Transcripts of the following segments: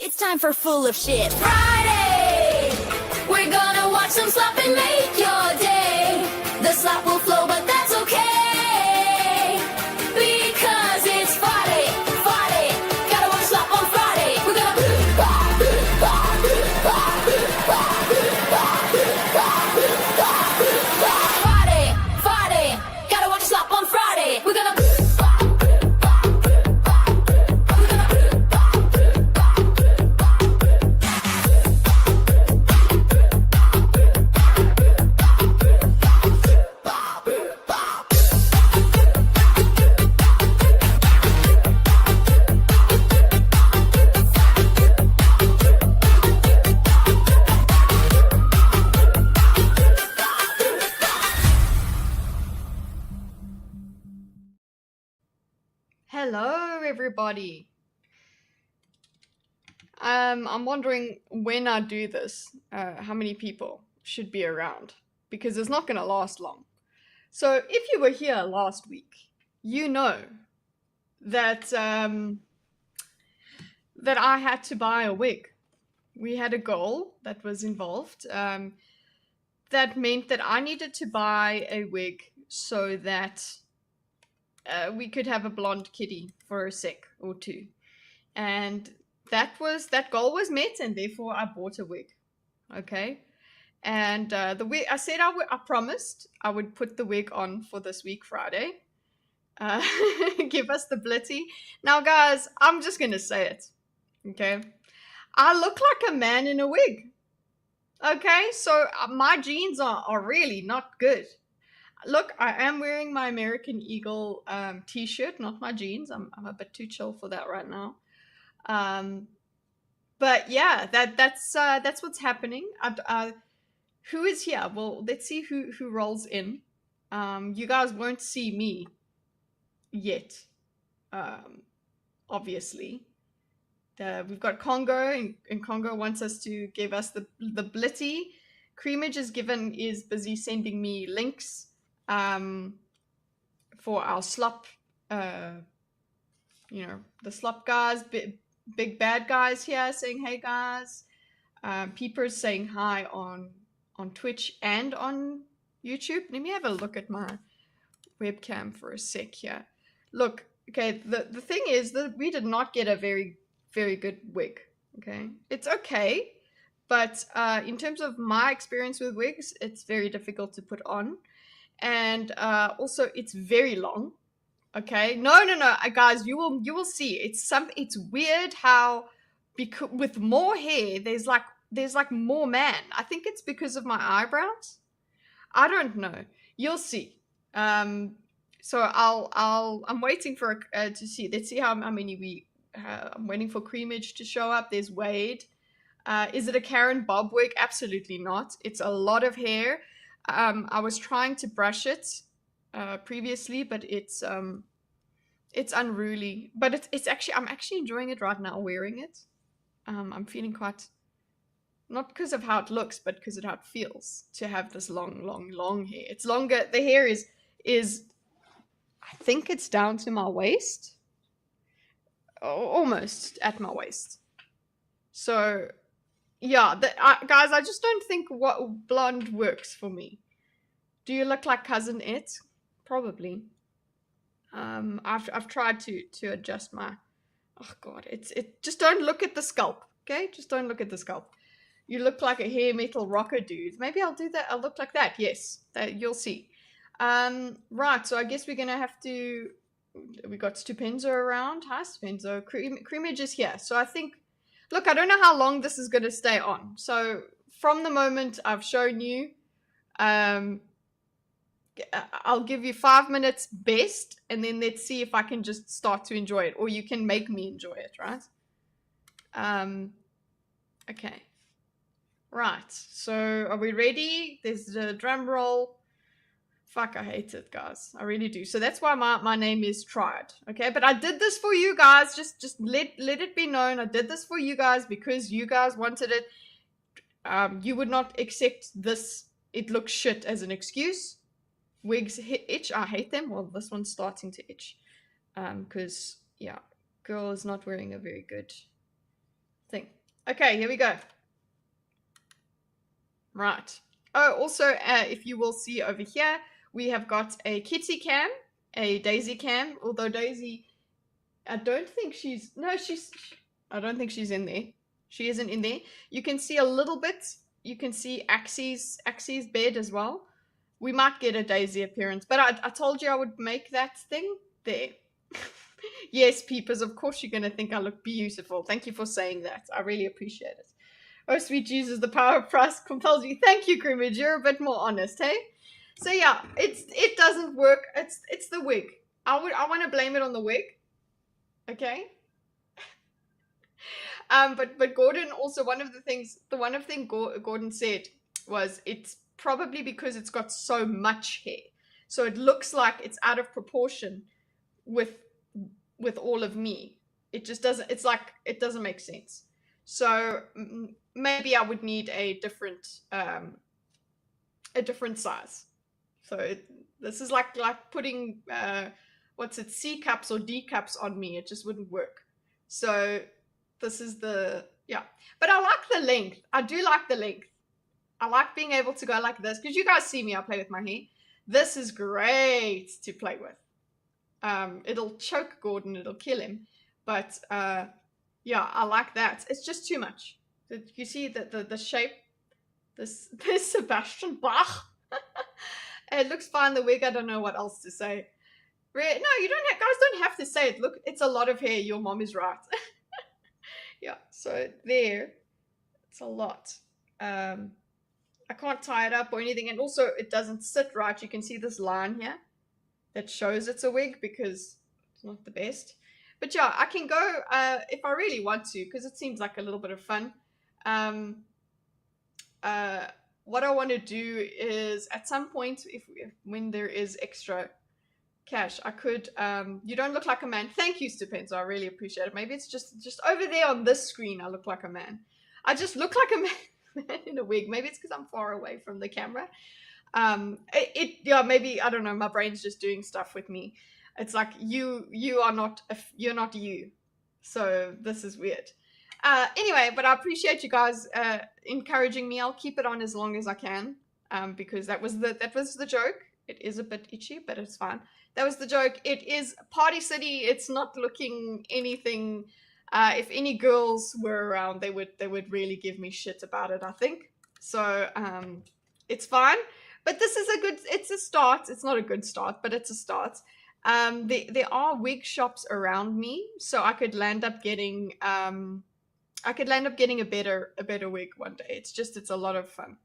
It's time for Full of Shit Friday! We're gonna watch some slop and make your day. The slop will flow, but that's okay. Because it's Friday, Friday. Gotta watch slop on Friday. We're gonna Friday, Friday. Gotta watch slop on Friday. We're gonna Hello, everybody. I'm wondering when I do this, how many people should be around, because it's not going to last long. So if you were here last week, you know that that I had to buy a wig. We had a goal that was involved. That meant that I needed to buy a wig so that we could have a blonde kitty for a sec or two, and that goal was met, and therefore I bought a wig. Okay, and the wig, I said I promised I would put the wig on for this week Friday. Give us the blitty. Now, guys, I'm just gonna say it. Okay, I look like a man in a wig. Okay, so my jeans are really not good. Look, I am wearing my American Eagle t-shirt, not my jeans. I'm a bit too chill for that right now. But yeah, that's what's happening. Who is here? Well, let's see who rolls in. You guys won't see me yet, obviously. We've got Congo, and Congo wants us to give us the blitty. Creamage is busy sending me links for our slop, the slop guys, big bad guys here saying hey guys. Peeper's saying hi on Twitch and on YouTube. Let me have a look at my webcam for a sec here. Look, okay, the thing is that we did not get a very, very good wig. Okay, it's okay, but in terms of my experience with wigs, it's very difficult to put on. And also it's very long. Okay, no, guys, you will see. It's weird how with more hair there's like more man. I think it's because of my eyebrows. I don't know. You'll see. So I'm waiting for to see. Let's see how many I'm waiting for Creamage to show up. There's Wade. Is it a Karen Bob wig? Absolutely not. It's a lot of hair. I was trying to brush it previously, but it's unruly. But I'm actually enjoying it right now, wearing it. I'm feeling quite, not because of how it looks, but because of how it feels to have this long hair. It's longer. The hair is I think it's down to my waist, almost at my waist. So yeah, guys, I just don't think what blonde works for me. Do you look like Cousin It? Probably. I've tried to adjust my. Oh God, just don't look at the scalp, okay? Just don't look at the scalp. You look like a hair metal rocker dude. Maybe I'll do that. I'll look like that. Yes, you'll see. Right. So I guess we're gonna have to. We got Stupenzo around. Hi, Stupenzo. Creamage is here. So I think. Look, I don't know how long this is going to stay on. So from the moment I've shown you, I'll give you 5 minutes best, and then let's see if I can just start to enjoy it, or you can make me enjoy it, right? Okay. Right. So are we ready? There's the drum roll. Fuck, I hate it, guys. I really do. So that's why my name is Tried. Okay, but I did this for you guys. Just let it be known. I did this for you guys because you guys wanted it. You would not accept this. It looks shit as an excuse. Wigs itch. I hate them. Well, this one's starting to itch. Because, yeah, girl is not wearing a very good thing. Okay, here we go. Right. Oh, also, if you will see over here, we have got a kitty cam, a Daisy cam, although Daisy, I don't think she's, no, I don't think she's in there. She isn't in there. You can see a little bit. You can see Axie's bed as well. We might get a Daisy appearance, but I told you I would make that thing there. Yes, peepers, of course you're going to think I look beautiful. Thank you for saying that. I really appreciate it. Oh, sweet Jesus, the power of Christ compels you. Thank you, Crimmage. You're a bit more honest, hey? So yeah, it doesn't work. It's the wig. I want to blame it on the wig. Okay? But Gordon also, one of the things Gordon said was it's probably because it's got so much hair. So it looks like it's out of proportion with all of me. It just doesn't, it's like, it doesn't make sense. So maybe I would need a different size. So this is like putting, what's it, C cups or D cups on me. It just wouldn't work. So this is the, yeah. But I like the length. I do like the length. I like being able to go like this. Because you guys see me, I play with my hair. This is great to play with. It'll choke Gordon. It'll kill him. But yeah, I like that. It's just too much. You see the shape? This Sebastian Bach. It looks fine. The wig, I don't know what else to say. No, you don't have, guys don't have to say it. Look, it's a lot of hair. Your mom is right. Yeah, so there, it's a lot. I can't tie it up or anything. And also, it doesn't sit right. You can see this line here that shows it's a wig because it's not the best. But yeah, I can go if I really want to, because it seems like a little bit of fun. What I want to do is at some point, when there is extra cash, I could, you don't look like a man. Thank you, Stupenzo. I really appreciate it. Maybe it's just over there on this screen, I look like a man. I just look like a man in a wig. Maybe it's because I'm far away from the camera. Yeah, maybe, I don't know, my brain's just doing stuff with me. It's like you're not you. So this is weird. Anyway, but I appreciate you guys encouraging me. I'll keep it on as long as I can, because that was the joke. It is a bit itchy, but it's fine. That was the joke. It is Party City. It's not looking anything. If any girls were around, they would really give me shit about it, I think. So it's fine. But this is it's a start. It's not a good start, but it's a start. There are wig shops around me, so I could land up getting a better wig one day. It's a lot of fun.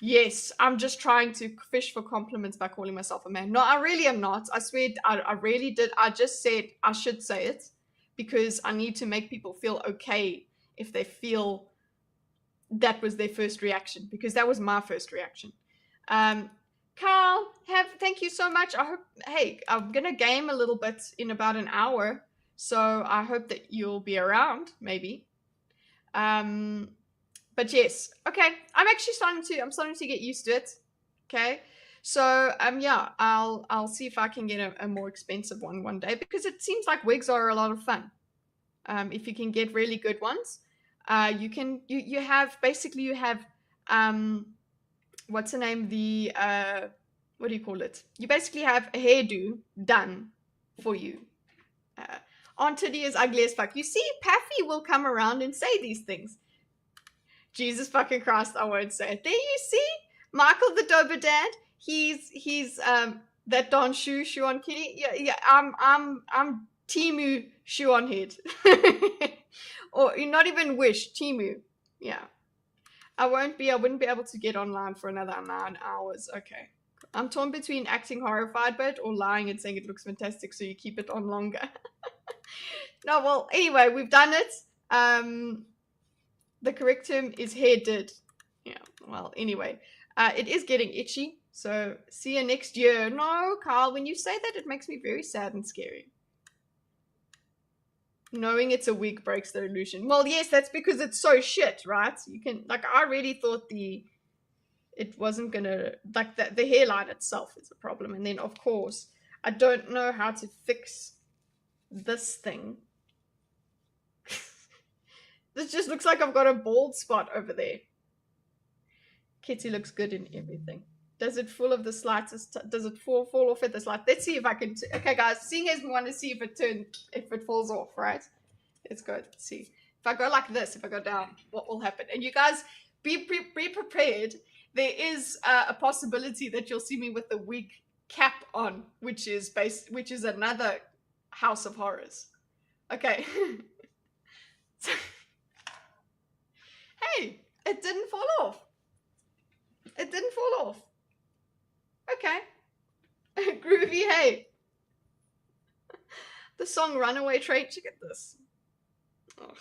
Yes, I'm just trying to fish for compliments by calling myself a man. No, I really am not. I swear, I really did. I just said I should say it because I need to make people feel okay if they feel that was their first reaction, because that was my first reaction. Carl, thank you so much. I hope, hey, I'm gonna game a little bit in about an hour, so I hope that you'll be around, maybe. But yes, okay. I'm starting to get used to it. Okay, so yeah, I'll see if I can get a more expensive one day, because it seems like wigs are a lot of fun. If you can get really good ones, you have what's the name? What do you call it? You basically have a hairdo done for you. Aunt Tiddy is ugly as fuck. You see, Paffy will come around and say these things. Jesus fucking Christ, I won't say it. There you see, Michael the Dober Dad. He's that Don shoe on kitty. Yeah. I'm Timu shoe on head, or not even Wish Timu. Yeah. I wouldn't be able to get online for another 9 hours. Okay. I'm torn between acting horrified by it or lying and saying it looks fantastic, so you keep it on longer. No, well, anyway, we've done it. The correct term is hair did. Yeah, well, anyway. It is getting itchy, so see you next year. No, Carl, when you say that, it makes me very sad and scary. Knowing it's a wig breaks the illusion. Well, yes, that's because it's so shit, right? You can, like, I really thought it wasn't gonna, like, the hairline itself is a problem. And then, of course, I don't know how to fix this thing. This just looks like I've got a bald spot over there. Kitty looks good in everything. Does it full of the slightest? Does it fall off at the slight? Let's see if I can. Okay, guys, seeing as we want to see if it falls off, right? Let's go. Let's see. If I go like this, if I go down, what will happen? And you guys, be prepared. There is a possibility that you'll see me with the wig cap on, which is another House of Horrors. Okay. Hey, it didn't fall off. It didn't fall off. Okay. Groovy, hey. The song Runaway Train, look at this. Ugh.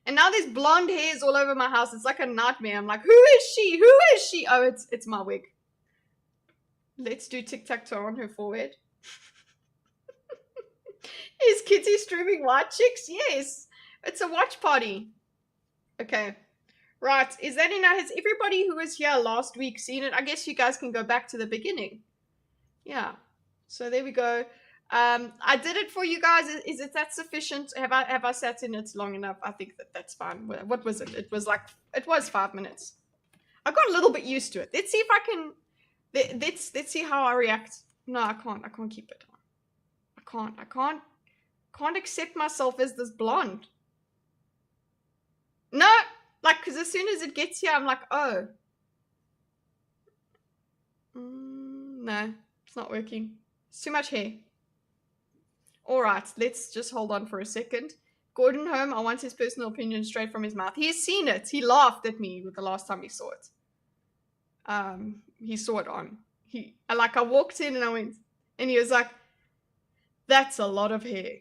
And now there's blonde hairs all over my house. It's like a nightmare. I'm like, who is she? Who is she? Oh, it's my wig. Let's do tic-tac-toe on her forehead. Is Kitty streaming White Chicks? Yes. It's a watch party. Okay. Right. Is that enough? Has everybody who was here last week seen it? I guess you guys can go back to the beginning. Yeah. So there we go. I did it for you guys. Is it that sufficient? Have I sat in it long enough? I think that's fine. What was it? It was 5 minutes. I got a little bit used to it. Let's see if I can. Let's see how I react. No, I can't. I can't keep it on. I can't accept myself as this blonde. No, like, because as soon as it gets here, I'm like, oh. No, it's not working. It's too much hair. All right, let's just hold on for a second. Gordon Holm, I want his personal opinion straight from his mouth. He's seen it. He laughed at me the last time he saw it. He saw it on. I walked in and I went, and he was like, that's a lot of hair.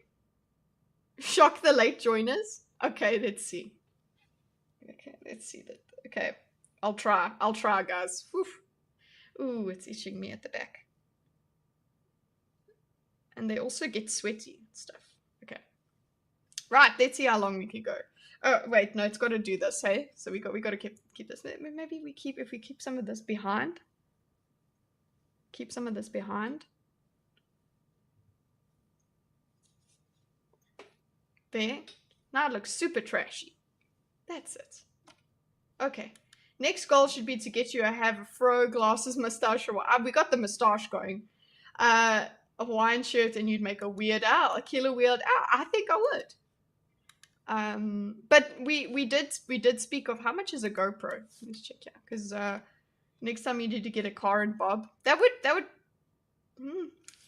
Shock the late joiners. Okay, let's see. Okay, let's see that. Okay, I'll try, guys. Oof. Ooh, it's itching me at the back. And they also get sweaty and stuff. Okay. Right, let's see how long we can go. Oh, wait, no, it's got to do this, hey? So we got to keep this. Maybe if we keep some of this behind. Keep some of this behind. There. Now it looks super trashy. That's it. Okay. Next goal should be to get you to have a fro, glasses, mustache. We got the mustache going. A Hawaiian shirt, and you'd make a Weird Al, a killer Weird Al. I think I would. But we did speak of how much is a GoPro. Let's check here, because next time you need to get a car and bob. That would.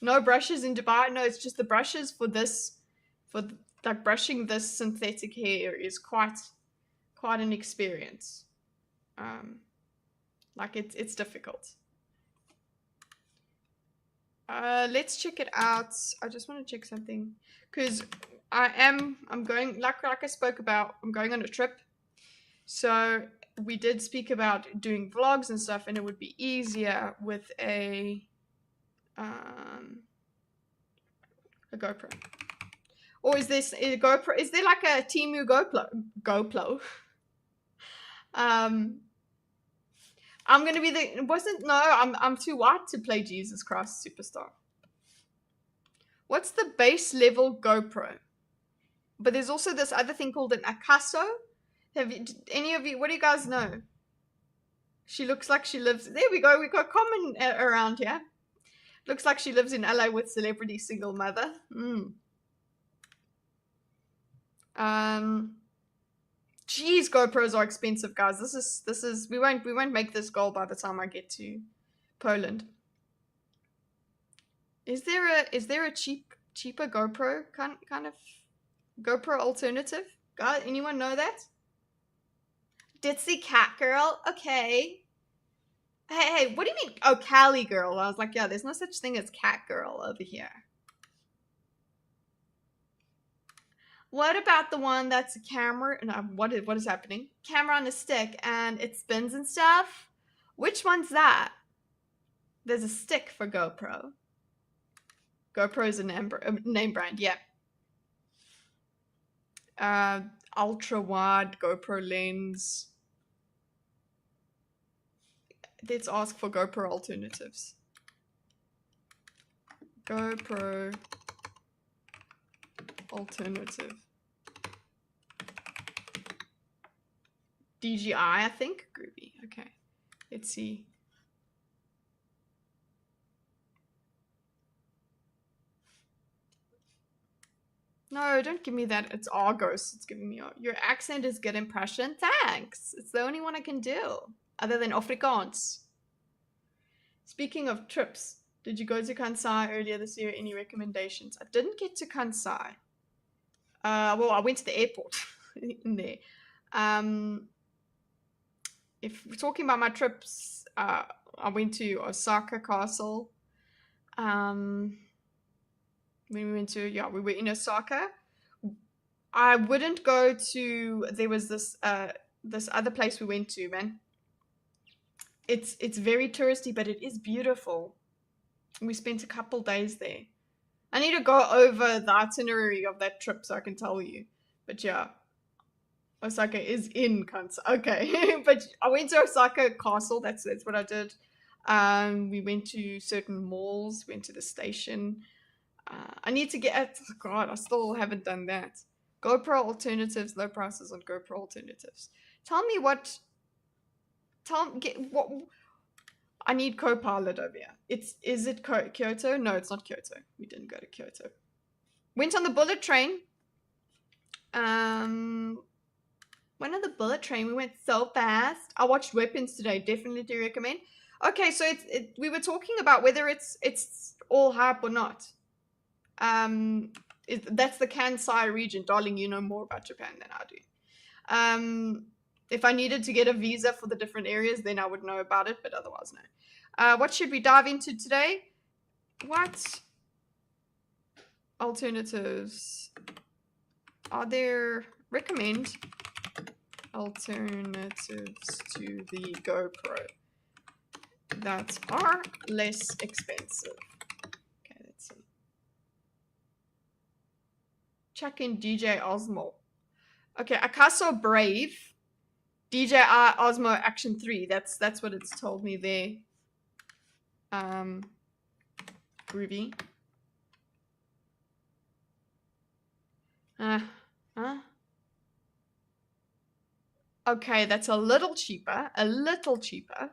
No brushes in Dubai. No, it's just the brushes for this, like brushing this synthetic hair is quite an experience. Like it's difficult. Let's check it out. I just want to check something, because I'm going, like I spoke about, I'm going on a trip. So we did speak about doing vlogs and stuff, and it would be easier with a GoPro. Or is this a GoPro? Is there like a Temu GoPro? I'm gonna be I'm too white to play Jesus Christ Superstar. What's the base level GoPro? But there's also this other thing called an Akaso. Any of you, what do you guys know? She looks like she lives, there we go, we got common around here. Looks like she lives in LA with celebrity single mother. Geez, GoPros are expensive, guys. This is we won't make this goal by the time I get to Poland. Is there a cheaper GoPro kind of GoPro alternative? God, anyone know that? Ditzy cat girl. Okay. Hey, what do you mean? Oh, Cali girl. I was like, yeah, there's no such thing as cat girl over here. What about the one that's a camera? No, what is happening? Camera on a stick and it spins and stuff? Which one's that? There's a stick for GoPro. GoPro is a name brand, yeah. Ultra wide GoPro lens. Let's ask for GoPro alternatives. GoPro alternative. DGI, I think. Groovy. Okay. Let's see. No, don't give me that. It's Argos. It's giving me your accent is good impression. Thanks. It's the only one I can do other than Afrikaans. Speaking of trips, did you go to Kansai earlier this year? Any recommendations? I didn't get to Kansai. Well, I went to the airport in there. If we're talking about my trips, I went to Osaka Castle. When we went to, we were in Osaka. I wouldn't go to, there was this other place we went to, man. It's very touristy, but it is beautiful. We spent a couple days there. I need to go over the itinerary of that trip so I can tell you. But yeah, Osaka is in Kansai. Okay, but I went to Osaka Castle. That's what I did. We went to certain malls. Went to the station. I need to get. God, I still haven't done that. GoPro alternatives. Low prices on GoPro alternatives. Tell me what. What. I need Copilot over here. Is it Kyoto? No, it's not Kyoto. We didn't go to Kyoto. Went on the bullet train. Went on the bullet train. We went so fast. I watched Weapons today. Definitely do recommend. Okay, so we were talking about whether it's all hype or not. That's the Kansai region, darling. You know more about Japan than I do. If I needed to get a visa for the different areas, then I would know about it, but otherwise, no. What should we dive into today? What alternatives are there? Recommend alternatives to the GoPro that are less expensive. Okay, let's see. Check in DJ Osmo. Okay, Akaso Brave. DJI Osmo Action 3. That's what it's told me there. Groovy. Okay, that's a little cheaper. A little cheaper.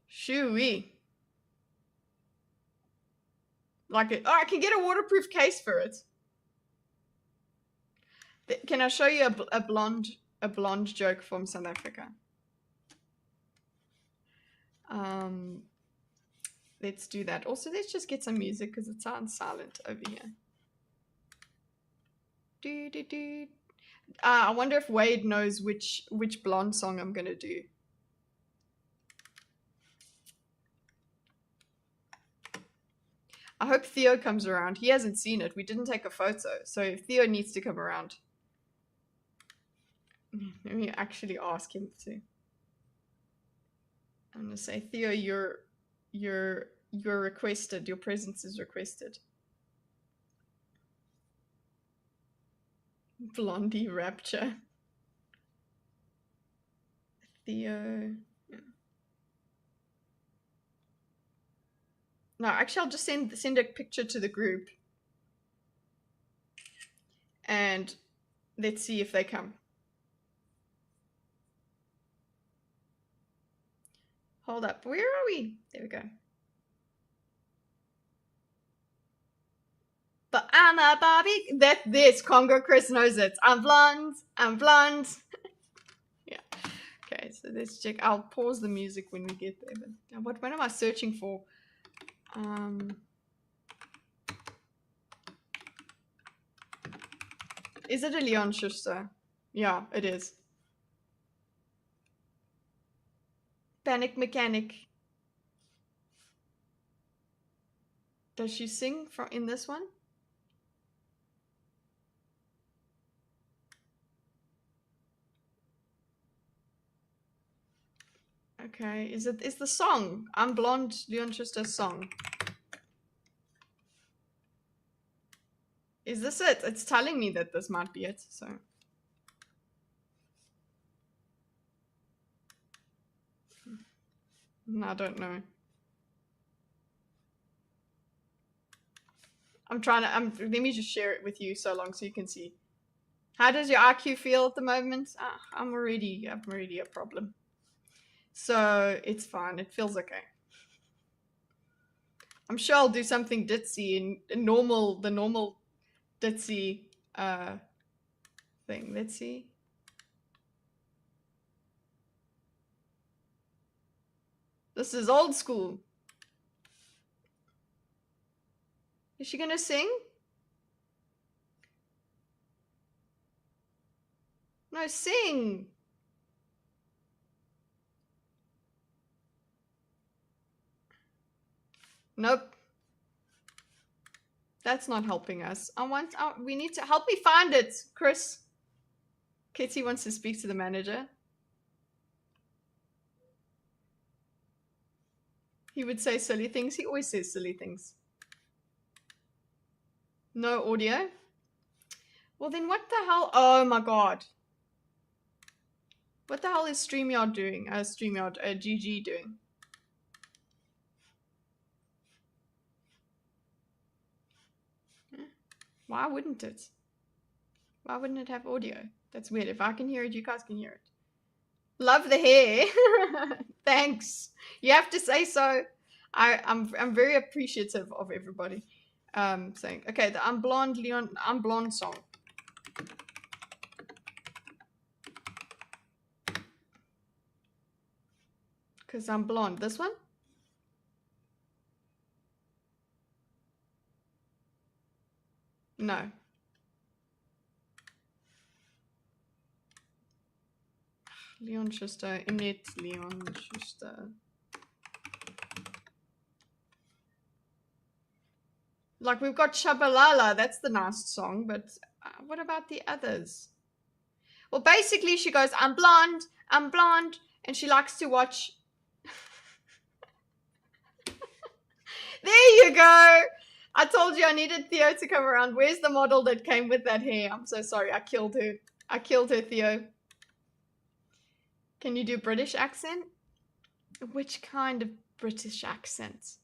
Shoo-wee. Like it. Oh, I can get a waterproof case for it. Can I show you a blonde joke from South Africa? Let's do that. Also, let's just get some music because it sounds silent over here. I wonder if Wade knows which blonde song I'm gonna do. I hope Theo comes around. He hasn't seen it. We didn't take a photo, so Theo needs to come around. Let me actually ask him to. I'm gonna say, Theo, you're requested. Your presence is requested. Blondie Rapture. Theo. Yeah. No, actually, I'll just send a picture to the group. And let's see if they come. Hold up. Where are we? There we go. But I'm a Barbie. This Congo Chris knows it. I'm blonde. I'm blonde. Yeah. Okay, so let's check. I'll pause the music when we get there. But what am I searching for? Is it a Leon Schuster? Yeah, it is. Panic Mechanic. Does she sing in this one? Okay, is the song I'm Blonde Leon Schuster's song? Is this it? It's telling me that this might be it, so. I don't know. let me just share it with you so long so you can see. How does your IQ feel at the moment? I'm already a problem. So it's fine. It feels okay. I'm sure I'll do something ditzy in the normal ditzy thing. Let's see. This is old school. Is she gonna sing? No, sing. Nope. That's not helping us. We need to help me find it, Chris. Kitty wants to speak to the manager. He would say silly things. He always says silly things. No audio? Well, then what the hell? Oh my god. What the hell is StreamYard doing? GG doing? Why wouldn't it? Why wouldn't it have audio? That's weird. If I can hear it, you guys can hear it. Love the hair. Thanks. You have to say so. I'm very appreciative of everybody saying. Okay, the I'm Blonde song. Because I'm blonde. This one? No. Leon Schuster, Imnet Leon Schuster. Like, we've got Shabalala, that's the nice song, but what about the others? Well, basically, she goes, I'm blonde, and she likes to watch. There you go! I told you I needed Theo to come around. Where's the model that came with that hair? I'm so sorry, I killed her. I killed her, Theo. Can you do British accent? Which kind of British accent?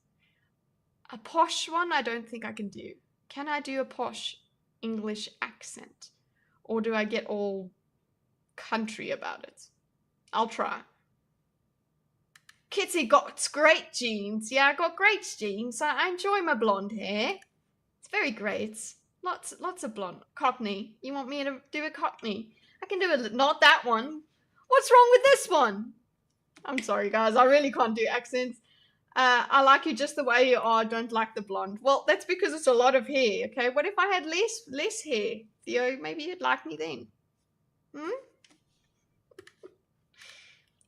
A posh one, I don't think I can do. Can I do a posh English accent? Or do I get all country about it? I'll try. Kitty got great genes. Yeah, I got great genes. I enjoy my blonde hair. It's very great. Lots of blonde. Cockney. You want me to do a Cockney? I can do it. Not that one. What's wrong with this one? I'm sorry, guys. I really can't do accents. I like you just the way you are. Don't like the blonde. Well, that's because it's a lot of hair, okay? What if I had less hair? Theo, maybe you'd like me then. Hmm?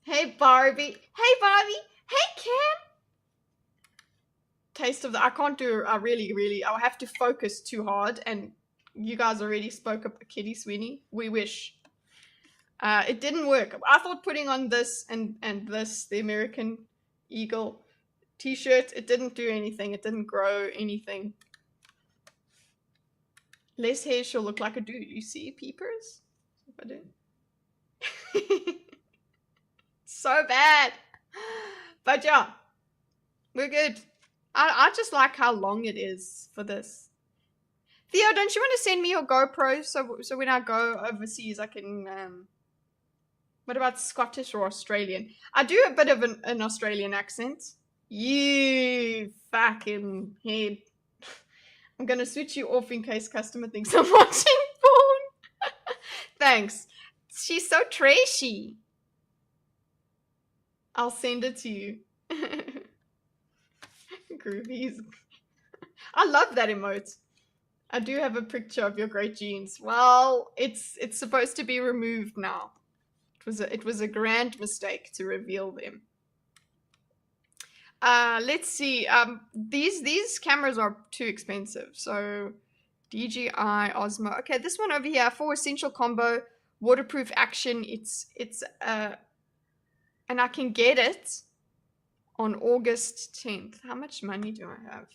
Hey, Barbie. Hey, Barbie. Hey, Ken. Taste of the... I can't do... I really... I'll have to focus too hard. And you guys already spoke up Kitty Sweeney. We wish. It didn't work. I thought putting on this and this, the American Eagle t-shirt, it didn't do anything. It didn't grow anything. Less hair, she'll look like a dude. You see, peepers? If I do. So bad. But yeah, we're good. I just like how long it is for this. Theo, don't you want to send me your GoPro so when I go overseas I can... What about Scottish or Australian? I do a bit of an Australian accent. You fucking head. I'm going to switch you off in case customer thinks I'm watching porn. Thanks. She's so trashy. I'll send it to you. Groovies. I love that emote. I do have a picture of your great genes. Well, it's supposed to be removed now. It was a grand mistake to reveal them. Let's see. These cameras are too expensive. So DJI Osmo. Okay, this one over here for essential combo waterproof action. It's and I can get it on August 10th. How much money do I have?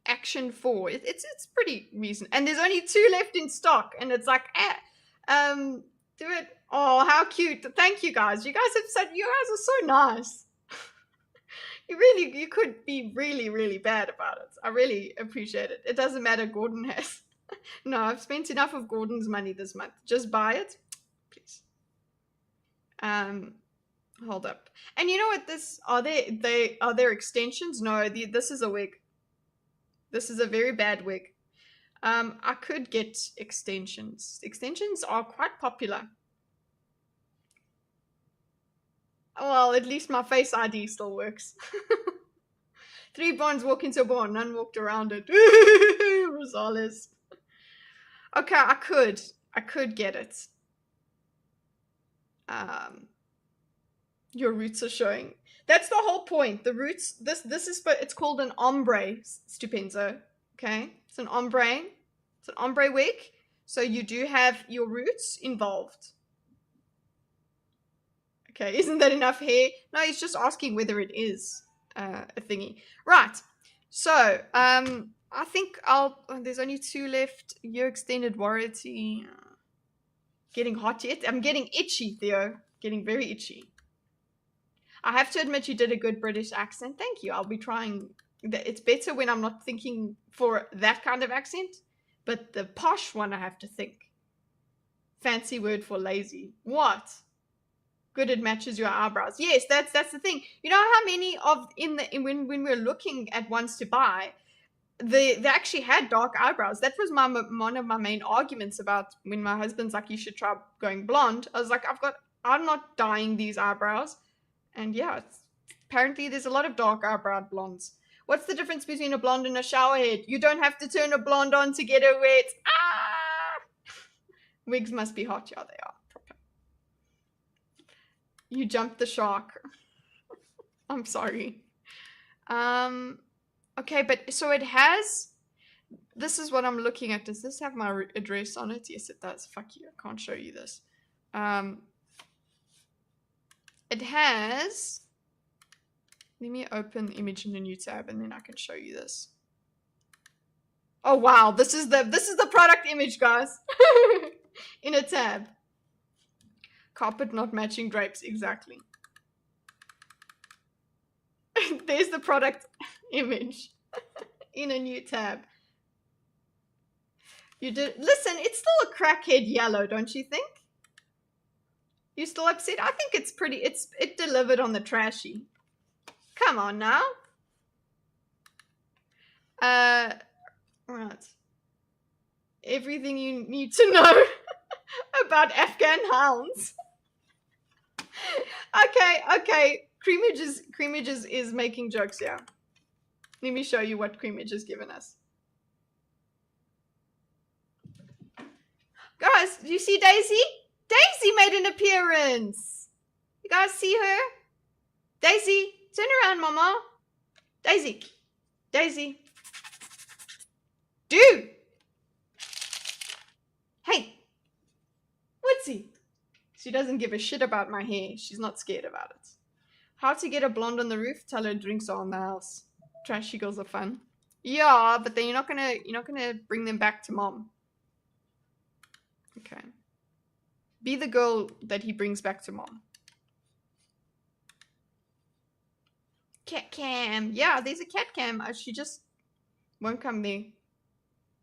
Action 4. It's pretty reasonable. And there's only 2 left in stock. And it's like, do it. Oh, how cute. Thank you guys. You guys are so nice. You could be really, really bad about it. I really appreciate it. It doesn't matter. Gordon has. No, I've spent enough of Gordon's money this month. Just buy it, please. Hold up. And you know what? Are there extensions? No, this is a wig. This is a very bad wig. I could get extensions. Extensions are quite popular. Well, at least my Face ID still works. 3 barns walk into a barn, none walked around it. Rosales. Okay, I could get it. Your roots are showing. That's the whole point. The roots, it's called an ombre, Stupenzo. Okay? It's an ombre wig. So you do have your roots involved. Okay, isn't that enough hair? No, he's just asking whether it is a thingy. Right. So, I think there's only 2 left. Your extended warranty. Getting hot yet? I'm getting itchy, Theo. Getting very itchy. I have to admit you did a good British accent. Thank you. I'll be trying. It's better when I'm not thinking for that kind of accent. But the posh one I have to think. Fancy word for lazy. What? Good, it matches your eyebrows. Yes, that's the thing. You know how many when we're looking at ones to buy, they actually had dark eyebrows. That was one of my main arguments about when my husband's like, you should try going blonde. I was like, I'm not dyeing these eyebrows. And yeah, apparently there's a lot of dark eyebrow blondes. What's the difference between a blonde and a shower head? You don't have to turn a blonde on to get it wet. Ah! Wigs must be hot. Yeah, they are. Proper. You jumped the shark. I'm sorry. Okay, but so it has, this is what I'm looking at. Does this have my address on it? Yes, it does. Fuck you. I can't show you this. It has, let me open the image in a new tab and then I can show you this. Oh wow, this is the product image, guys. In a tab. Carpet not matching drapes, exactly. There's the product image in a new tab. You did, listen, it's still a crackhead yellow, don't you think? You still upset? I think it's pretty, it delivered on the trashy. Come on now. Right. Everything you need to know about Afghan hounds. Okay. Creamages is making jokes here. Let me show you what Creamage has given us. Guys, do you see Daisy? Daisy made an appearance. You guys see her? Daisy, turn around, Mama. Daisy. Dude. Hey. Woodsy. She doesn't give a shit about my hair. She's not scared about it. How to get a blonde on the roof? Tell her drinks are on the house. Trashy girls are fun. Yeah, but then you're not gonna bring them back to mom. Okay. Be the girl that he brings back to mom. Cat cam. Yeah, there's a cat cam. She just won't come there.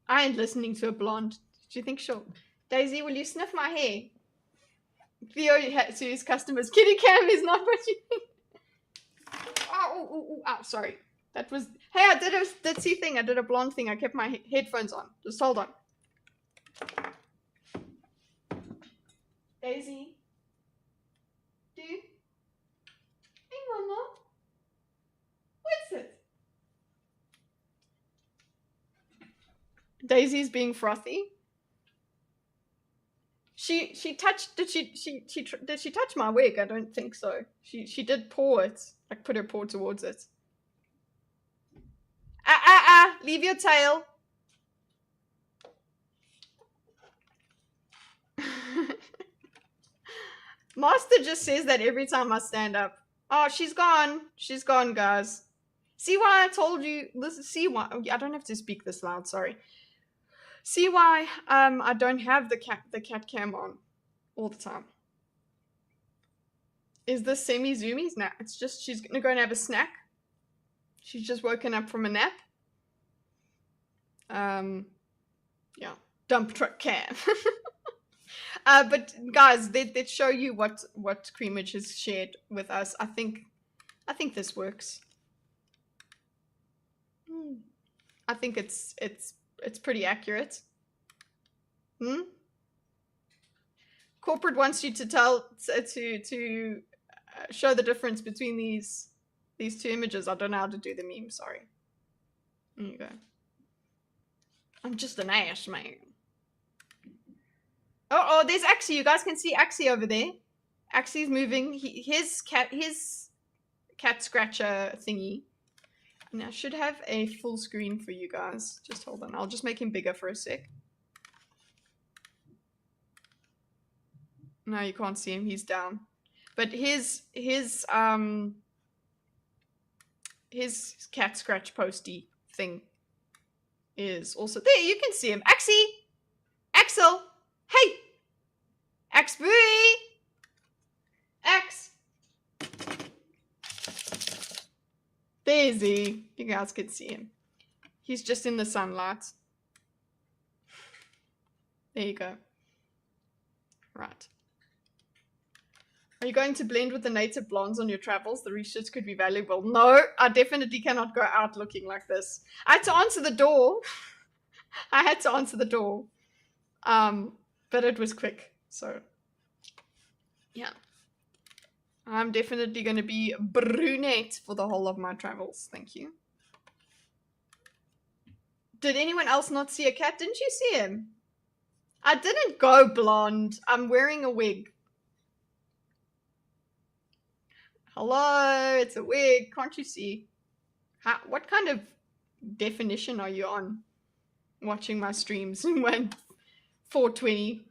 I ain't listening to a blonde. Do you think she'll... Daisy, will you sniff my hair? Theo to his customers. Kitty cam is not what you think. Oh, sorry. That was... Hey, I did a ditzy thing. I did a blonde thing. I kept my headphones on. Just hold on. Daisy. Dude. Hey, Mama. What's it? Daisy's being frothy. She touched, did she touch my wig? I don't think so. She did paw it, like put her paw towards it. Leave your tail. Master just says that every time I stand up. Oh, she's gone. She's gone, guys. See why I told you, listen, see why, I don't have to speak this loud, sorry. See why I don't have the cat cam on all the time. Is this semi-zoomies? Nah, it's just she's gonna go and have a snack. She's just woken up from a nap. Yeah, dump truck cam. But guys, let's show you what Creamage has shared with us. I think this works. I think it's pretty accurate. Corporate wants you to show the difference between these two images. I don't know how to do the meme. Sorry. There you go. I'm just an ass man. Oh, there's Axie. You guys can see Axie over there. Axie's moving. His cat scratcher thingy. And I should have a full screen for you guys. Just hold on. I'll just make him bigger for a sec. No, you can't see him. He's down. But his cat scratch posty thing is also there. You can see him. Axie! Axel! Hey! Axe Booey! Axe! There's he. You guys can see him. He's just in the sunlight. There you go. Right. Are you going to blend with the native blondes on your travels? The research could be valuable. No, I definitely cannot go out looking like this. I had to answer the door. I had to answer the door. But it was quick. So, yeah. I'm definitely going to be brunette for the whole of my travels. Thank you. Did anyone else not see a cat? Didn't you see him? I didn't go blonde. I'm wearing a wig. Hello, it's a wig. Can't you see? What kind of definition are you on? Watching my streams when 420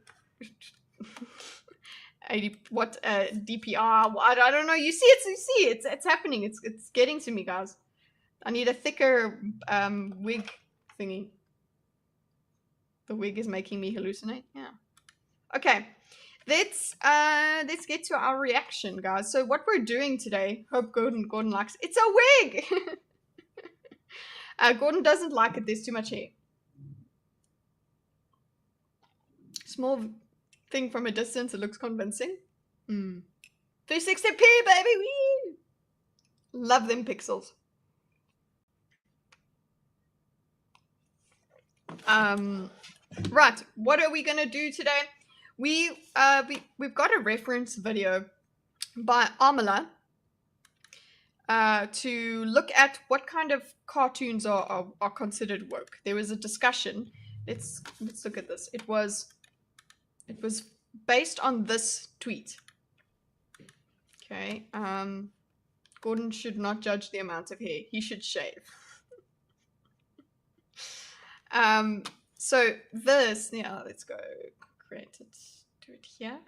80 what DPR. I don't know. You see it. It's happening. It's getting to me, guys. I need a thicker wig thingy. The wig is making me hallucinate. Yeah. Okay. Let's get to our reaction, guys. So what we're doing today, hope Gordon likes, it's a wig! Gordon doesn't like it, there's too much hair. Small thing from a distance, it looks convincing. 360p, baby! Woo! Love them pixels. Right, what are we gonna do today? We've got a reference video by Amala to look at what kind of cartoons are considered woke. There was a discussion. Let's look at this. It was based on this tweet. Okay. Gordon should not judge the amount of hair. He should shave. So this, yeah, let's go create it, do it here.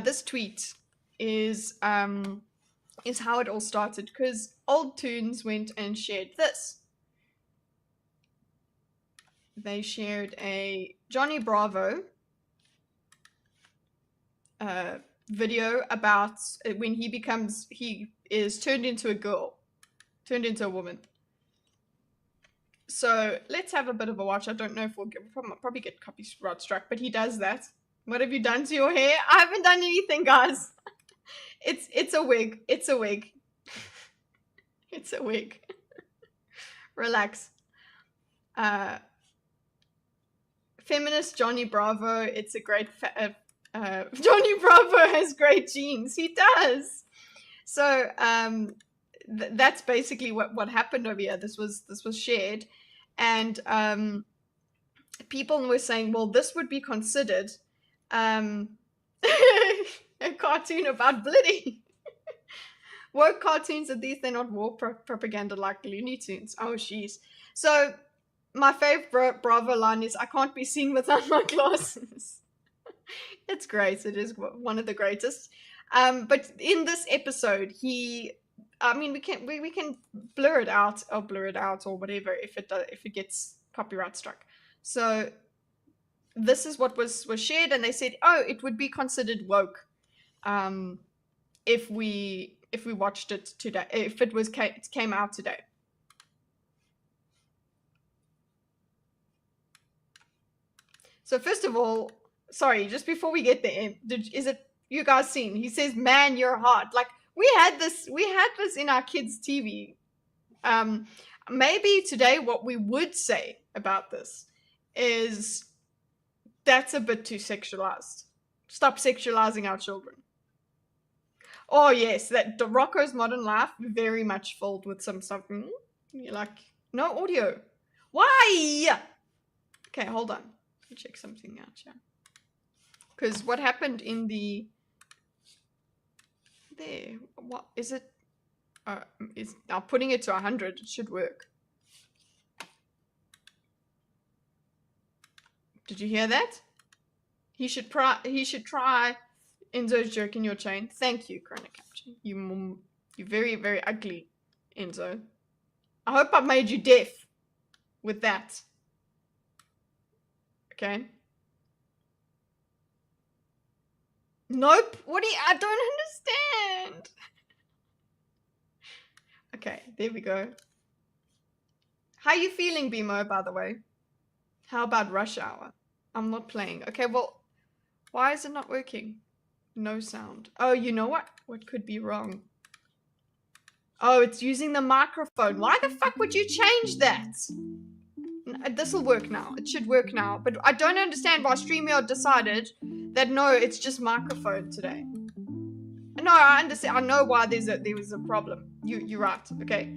This tweet is how it all started, because Old Toons went and shared this. They shared a Johnny Bravo video about when he is turned into a girl, turned into a woman. So let's have a bit of a watch. I don't know if we'll probably get copyright struck, but he does that. What have you done to your hair? I haven't done anything, guys. It's a wig. It's a wig. It's a wig. Relax. Feminist Johnny Bravo. It's a great. Johnny Bravo has great genes. He does. So that's basically what happened over here. This was shared, and people were saying, well, this would be considered a cartoon about Blitty. Woke cartoons, at least they're not war propaganda like Looney Tunes. Oh, jeez. So my favorite Bravo line is, I can't be seen without my glasses. It's great. It is one of the greatest. But in this episode, we can blur it out or whatever if it gets copyright struck. So this is what was shared, and they said, oh, it would be considered woke if we if we watched it today, if it came out today. So first of all, sorry, just before we get there, is it you guys seen? He says, "Man, you're hot." Like we had this in our kids' TV. Maybe today what we would say about this is that's a bit too sexualized. Stop sexualizing our children. Oh yes, that the Rocco's Modern Life very much filled with some something. You're like, no audio. Why? Okay, hold on. Let me check something out here. Because what happened in the there? What is it? Is now putting it to 100? It should work. Did you hear that? He should try Enzo's jerk in your chain. Thank you, Corona Capture. You're very, very ugly, Enzo. I hope I made you deaf with that. Okay. Nope. I don't understand. Okay, there we go. How you feeling, BMO, by the way? How about Rush Hour? I'm not playing. Okay, well, why is it not working? No sound. Oh, you know what? What could be wrong? Oh, it's using the microphone. Why the fuck would you change that? This'll work now. It should work now. But I don't understand why StreamYard decided that no, it's just microphone today. No, I understand. I know why there was a problem. You're right. Okay.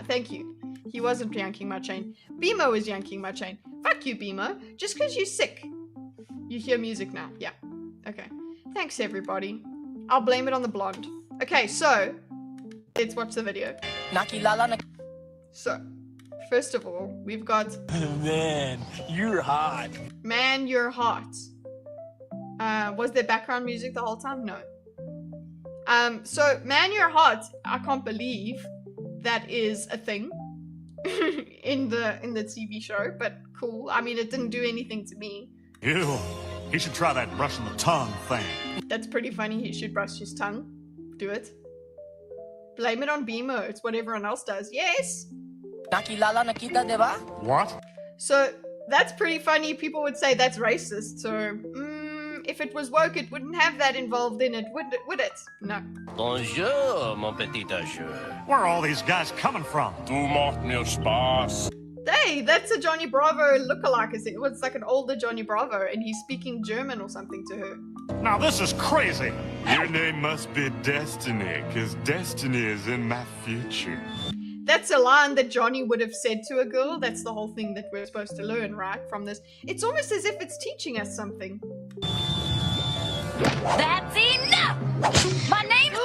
Thank you. He wasn't yanking my chain. BMO was yanking my chain. Fuck you, BMO. Just because you're sick. You hear music now. Yeah. Okay. Thanks, everybody. I'll blame it on the blonde. Okay, so let's watch the video. So, first of all, we've got... Man, you're hot. Man, you're hot. Was there background music the whole time? No. So, Man, you're hot. I can't believe that is a thing in the TV show, but cool. I mean, it didn't do anything to me. Ew. He should try that brushing the tongue thing. That's pretty funny. He should brush his tongue. Do it. Blame it on BMO. It's what everyone else does. Yes. What? So that's pretty funny. People would say that's racist. So if it was woke, it wouldn't have that involved in it, would it? No. Bonjour, mon petit monsieur. Where are all these guys coming from? Tu manques mon espace. Hey, that's a Johnny Bravo lookalike. It was like an older Johnny Bravo, and he's speaking German or something to her. Now this is crazy. Your name must be Destiny, because destiny is in my future. That's a line that Johnny would have said to a girl. That's the whole thing that we're supposed to learn, right, from this. It's almost as if it's teaching us something. That's enough! My name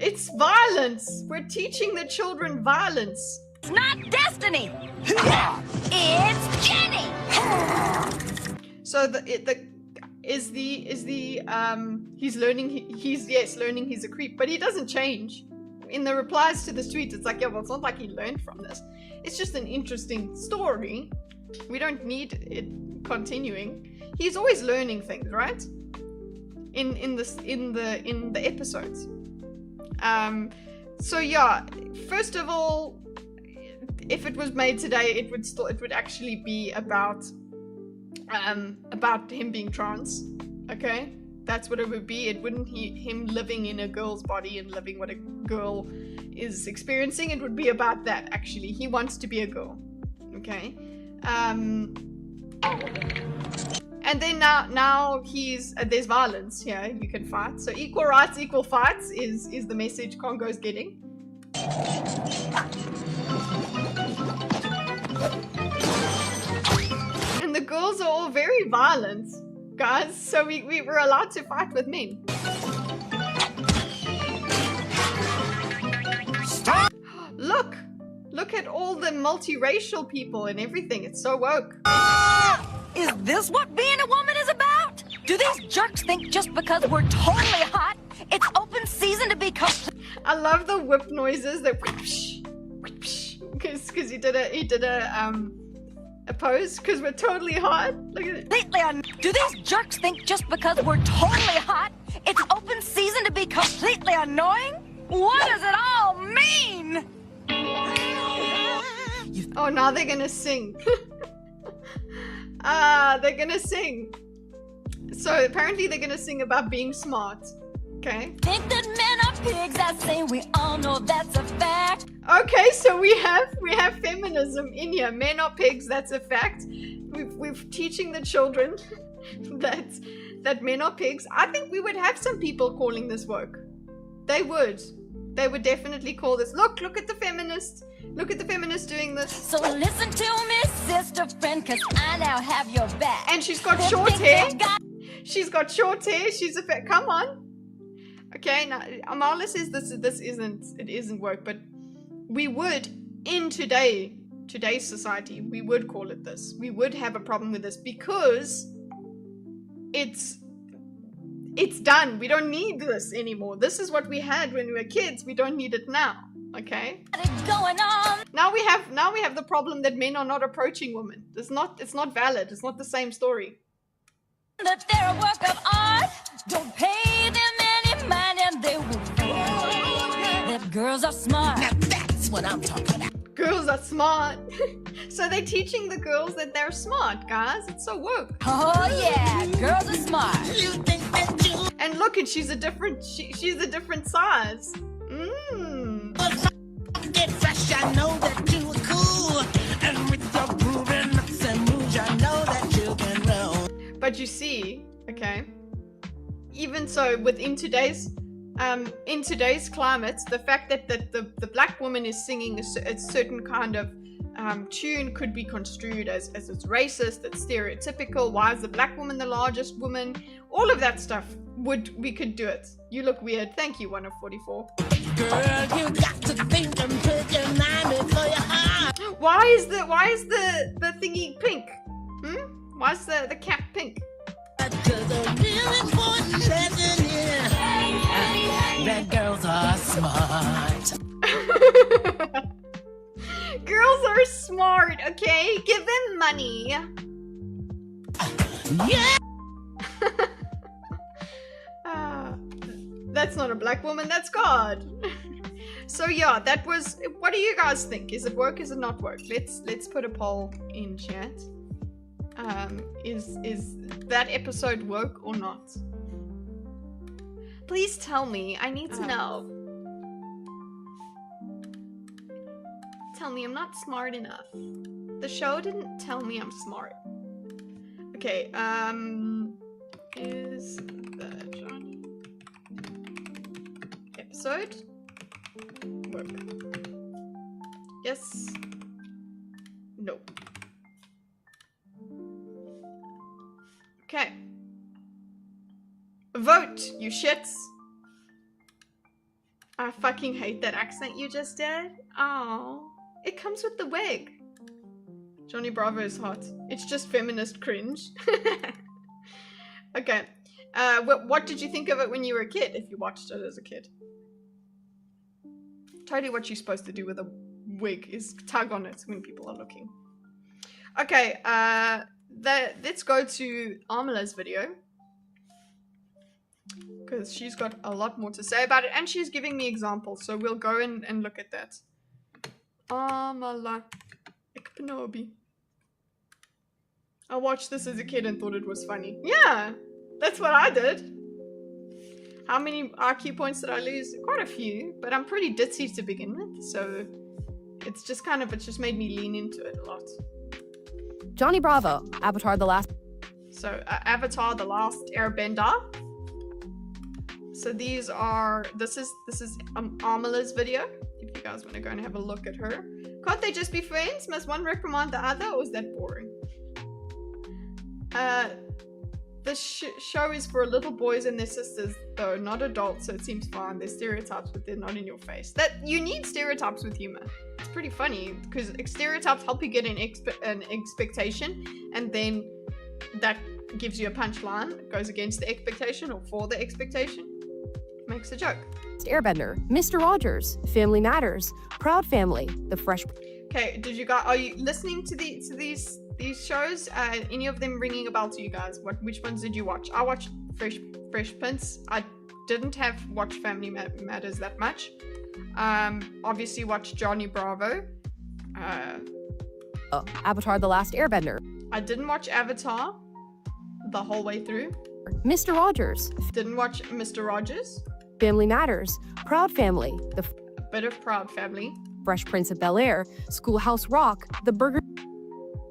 It's violence. We're teaching the children violence. is not Destiny. It's Jenny. So he's learning he's a creep, but he doesn't change. In the replies to the tweets, it's like, yeah, well, it's not like he learned from this. It's just an interesting story. We don't need it continuing. He's always learning things, right? In the episodes. So yeah, first of all, if it was made today, it would actually be about him being trans. Okay, that's what it would be. It wouldn't him living in a girl's body and living what a girl is experiencing. It would be about that. Actually, he wants to be a girl. Okay, and then now there's violence here. You can fight. So equal rights, equal fights is the message Congo's getting. And the girls are all very violent, guys, so we were allowed to fight with men. Stop! Look at all the multiracial people and everything. It's so woke. Is this what being a woman is about? Do these jerks think just because we're totally hot, it's open season to be complete? I love the whip noises, the whipsh, because he did a pose, because we're totally hot. Look at it. Do these jerks think just because we're totally hot, it's open season to be completely annoying? What does it all mean? Oh, now they're gonna sing. They're gonna sing. So apparently they're gonna sing about being smart. Okay. Think that men are pigs, I say we all know that's a fact. Okay, so we have feminism in here. Men are pigs, that's a fact. We're teaching the children that men are pigs. I think we would have some people calling this woke. They would definitely call this. Look at the feminists. Look at the feminists doing this. So listen to me, sister friend, cause I now have your back. And she's got short hair. She's got short hair. She's a come on. Okay, now Amala says this isn't woke, but we would in today's society, we would call it this. We would have a problem with this because it's done. We don't need this anymore. This is what we had when we were kids. We don't need it now. Okay. Going on. Now we have the problem that men are not approaching women. It's not valid. It's not the same story. That they're a work of art. Don't pay them any mind and they will that girls are smart. Now that's what I'm talking about. Girls are smart. So they're teaching the girls that they're smart, guys. It's so woke. Oh yeah, girls are smart. You think that you and look, and she's a different size. get fresh, I know that you are cool. And with your grooving looks and moves, I know that you can roll. But you see, okay, even so, within today's climate, the fact that the black woman is singing a certain kind of tune could be construed as it's racist, it's stereotypical. Why is the black woman the largest woman? All of that stuff we could do it. You look weird. Thank you, 1 of 44. Girl, you got to think and put your mind before your heart. Why is the thingy pink? Why is the cap pink? Because a real important lesson is that girls are smart. Girls are smart, okay? Give them money. Yeah. That's not a black woman, that's God. So yeah, that was. What do you guys think? Is it woke? Is it not woke? Let's put a poll in chat. Is that episode woke or not? Please tell me. I need to know. Tell me I'm not smart enough. The show didn't tell me I'm smart. Okay, is the Johnny episode woke? Yes. No. Okay. Vote, you shits. I fucking hate that accent you just did. Oh, it comes with the wig. Johnny Bravo is hot. It's just feminist cringe. Okay. What did you think of it when you were a kid, if you watched it as a kid? Totally what you're supposed to do with a wig is tug on it when people are looking. Okay, let's go to Amala's video. Because she's got a lot more to say about it, and she's giving me examples, so we'll go in and look at that. Amala Ekpunobi. I watched this as a kid and thought it was funny. Yeah, that's what I did. How many IQ points did I lose? Quite a few, but I'm pretty ditzy to begin with, so it's just made me lean into it a lot. Johnny Bravo, Avatar The Last. So, Avatar The Last Airbender. So this is Amala's video. If you guys want to go and have a look at her. Can't they just be friends? Must one reprimand the other, or is that boring? The show is for little boys and their sisters, though, not adults, so it seems fine. There's stereotypes, but they're not in your face. You need stereotypes with humor. It's pretty funny, because stereotypes help you get an expectation, and then that gives you a punchline. It goes against the expectation, or for the expectation. Makes a joke. Airbender, Mr. Rogers, Family Matters, Proud Family, The Fresh. Okay, are you listening to these these shows, any of them ringing a bell to you guys? Which ones did you watch? I watched Fresh Prince. I didn't have watched Family Matters that much. Obviously watched Johnny Bravo. Avatar: The Last Airbender. I didn't watch Avatar the whole way through. Mr. Rogers. Didn't watch Mr. Rogers. Family Matters. Proud Family. The A bit of Proud Family. Fresh Prince of Bel-Air. Schoolhouse Rock. The Burger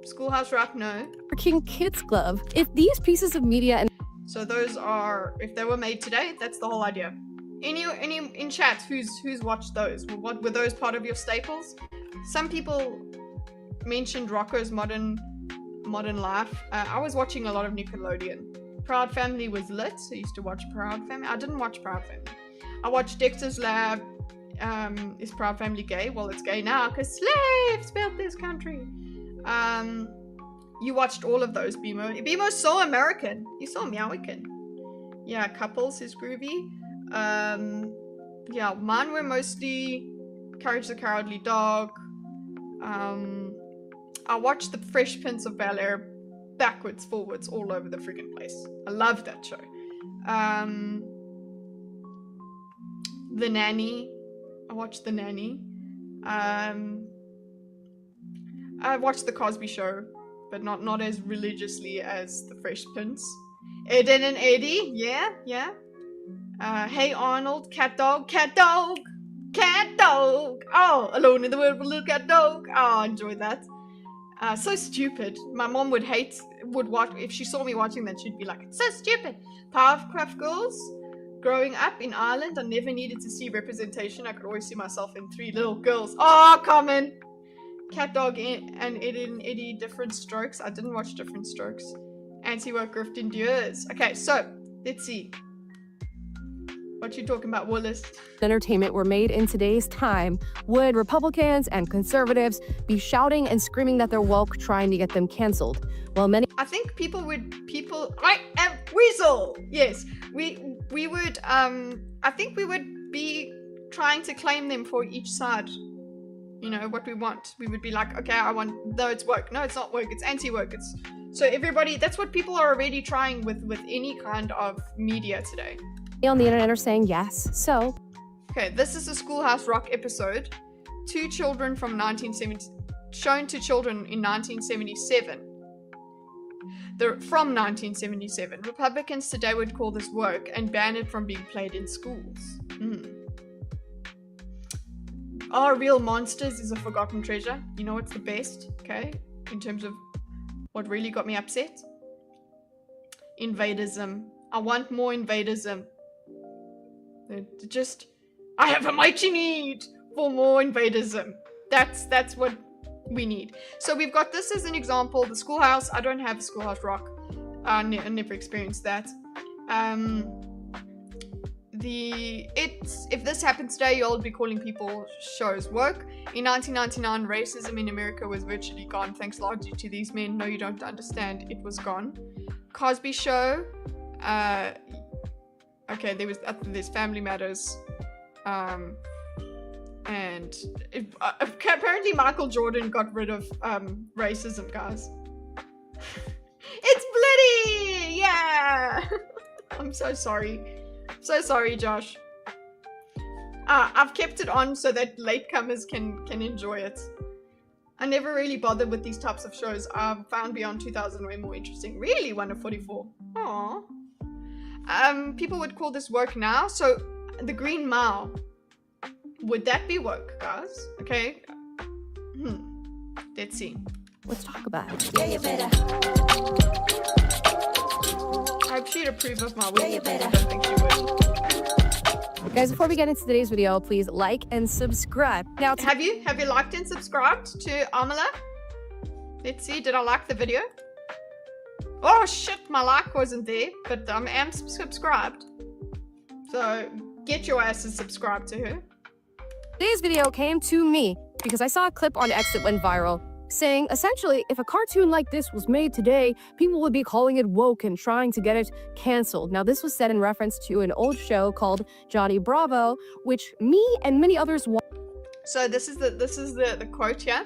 Schoolhouse Rock, no. King Kids Club. If these pieces of media and So those are, if they were made today, that's the whole idea. Any in chat, who's watched those? What were those part of your staples? Some people mentioned Rocco's Modern Life. I was watching a lot of Nickelodeon. Proud Family was lit. I used to watch Proud Family. I didn't watch Proud Family. I watched Dexter's Lab. Is Proud Family gay? Well, it's gay now because slaves built this country. You watched all of those, Bimo. Bimo's so American. He's so Meowican. Yeah, Couples is groovy. Yeah, mine were mostly Courage the Cowardly Dog. I watched the Fresh Prince of Bel-Air backwards, forwards, all over the freaking place. I love that show. The Nanny. I watched The Nanny. I watched The Cosby Show, but not as religiously as The Fresh Prince. Ed and Eddie, yeah. Hey Arnold, Cat Dog. Oh, Alone in the World with Little Cat Dog. Oh, I enjoyed that. So stupid. My mom would watch, if she saw me watching that, she'd be like, it's so stupid. Powerpuff Girls. Growing up in Ireland, I never needed to see representation. I could always see myself in 3 little girls. Oh, Common! Cat Dog and Eddie, Different Strokes. I didn't watch Different Strokes. Anti-Woke Grift Endures. Okay, so, let's see. What you talking about, Willis? entertainment were made in today's time, would Republicans and conservatives be shouting and screaming that they're woke, trying to get them canceled? Well, many I think I am Weasel! Yes, we would, I think we would be trying to claim them for each side. You know, what we want. We would be like, okay, no, it's woke. No, it's not woke. It's anti-woke. So everybody, that's what people are already trying with any kind of media today. on the internet are saying yes, so Okay, this is a Schoolhouse Rock episode. 2 children from 1970, shown to children in 1977. From 1977. Republicans today would call this woke and ban it from being played in schools. Our Real Monsters is a forgotten treasure. You know what's the best, okay? In terms of what really got me upset? Invadism. I want more invadism. I have a mighty need for more invadism. That's what we need. So we've got this as an example. The Schoolhouse. I don't have a Schoolhouse Rock. I never experienced that. If this happened today, you'll be calling people shows woke. In 1999, racism in America was virtually gone, thanks largely to these men. No, you don't understand. It was gone. Cosby Show. Okay, there's Family Matters. And apparently Michael Jordan got rid of racism, guys. It's Blitty! Yeah! I'm so sorry. So sorry, Josh. I've kept it on so that latecomers can enjoy it. I never really bothered with these types of shows. I found Beyond 2000 way more interesting. Really, Wonder 44. Aww. People would call this woke now. So, the Green Mile. Would that be woke, guys? Okay. Let's see. let's talk about it. Yeah, you better. I hope she'd approve of my work. I don't think she would. Guys, before we get into today's video, please like and subscribe. Now, Have you liked and subscribed to Amala? Let's see, did I like the video? Oh shit, my like wasn't there, but I am subscribed. So get your asses subscribed to her. today's video came to me because I saw a clip on X that went viral saying, essentially, if a cartoon like this was made today, people would be calling it woke and trying to get it canceled. Now, this was said in reference to an old show called Johnny Bravo, which me and many others watched. So this is the quote here.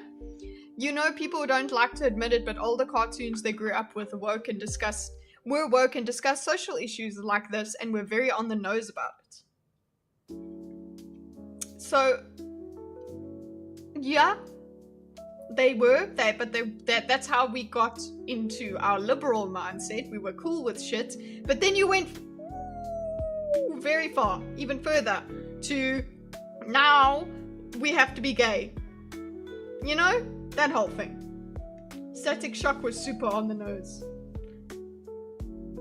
You know, people don't like to admit it, but older cartoons they grew up with were woke and discussed social issues like this, and were very on the nose about it. So, yeah, that's how we got into our liberal mindset. We were cool with shit, but then you went very far, even further, to now we have to be gay. You know? That whole thing. Static Shock was super on the nose.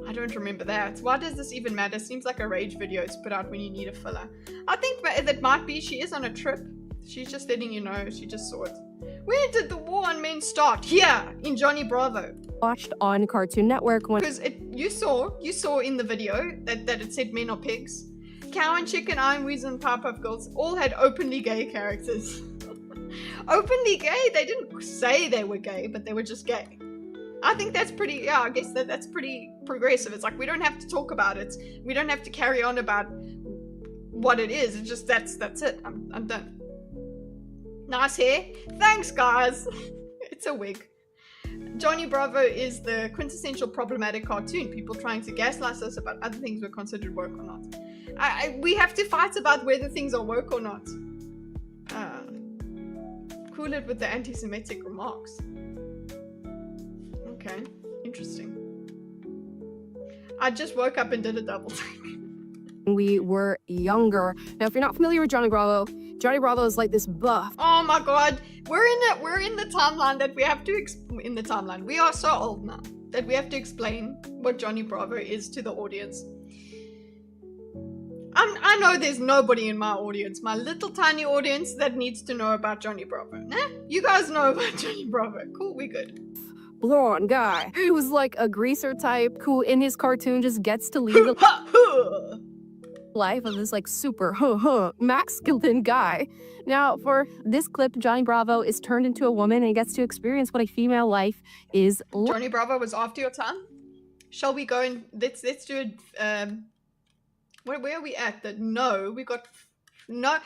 I don't remember that. Why does this even matter? Seems like a rage video to put out when you need a filler. I think that might be she is on a trip. She's just letting you know. She just saw it. Where did the war on men start? Here, in Johnny Bravo. Watched on Cartoon Network when Because you saw in the video that it said men are pigs. Cow and Chicken, Iron Weasel, and Powerpuff Girls all had openly gay characters. Openly gay? They didn't say they were gay, but they were just gay. I think that's pretty, yeah, I guess that's pretty progressive. It's like, we don't have to talk about it. We don't have to carry on about what it is. It's just, that's it. I'm done. Nice hair. Thanks, guys. It's a wig. Johnny Bravo is the quintessential problematic cartoon. People trying to gaslight us about other things were considered woke or not. We have to fight about whether things are woke or not. Cool it with the anti-Semitic remarks. Okay, interesting. I just woke up and did a double take. we were younger. Now, if you're not familiar with Johnny Bravo is like this buff. Oh my god, we're in the timeline that we have to in the timeline. We are so old now that we have to explain what Johnny Bravo is to the audience. I know there's nobody in my audience, my little tiny audience, that needs to know about Johnny Bravo. Nah, you guys know about Johnny Bravo. Cool, we good. Blonde guy who's like a greaser type who in his cartoon just gets to lead the life of this like super masculine guy. Now for this clip, Johnny Bravo is turned into a woman and he gets to experience what a female life is like. Johnny Bravo was after your time. Shall we go and let's do it? Where are we at? We got no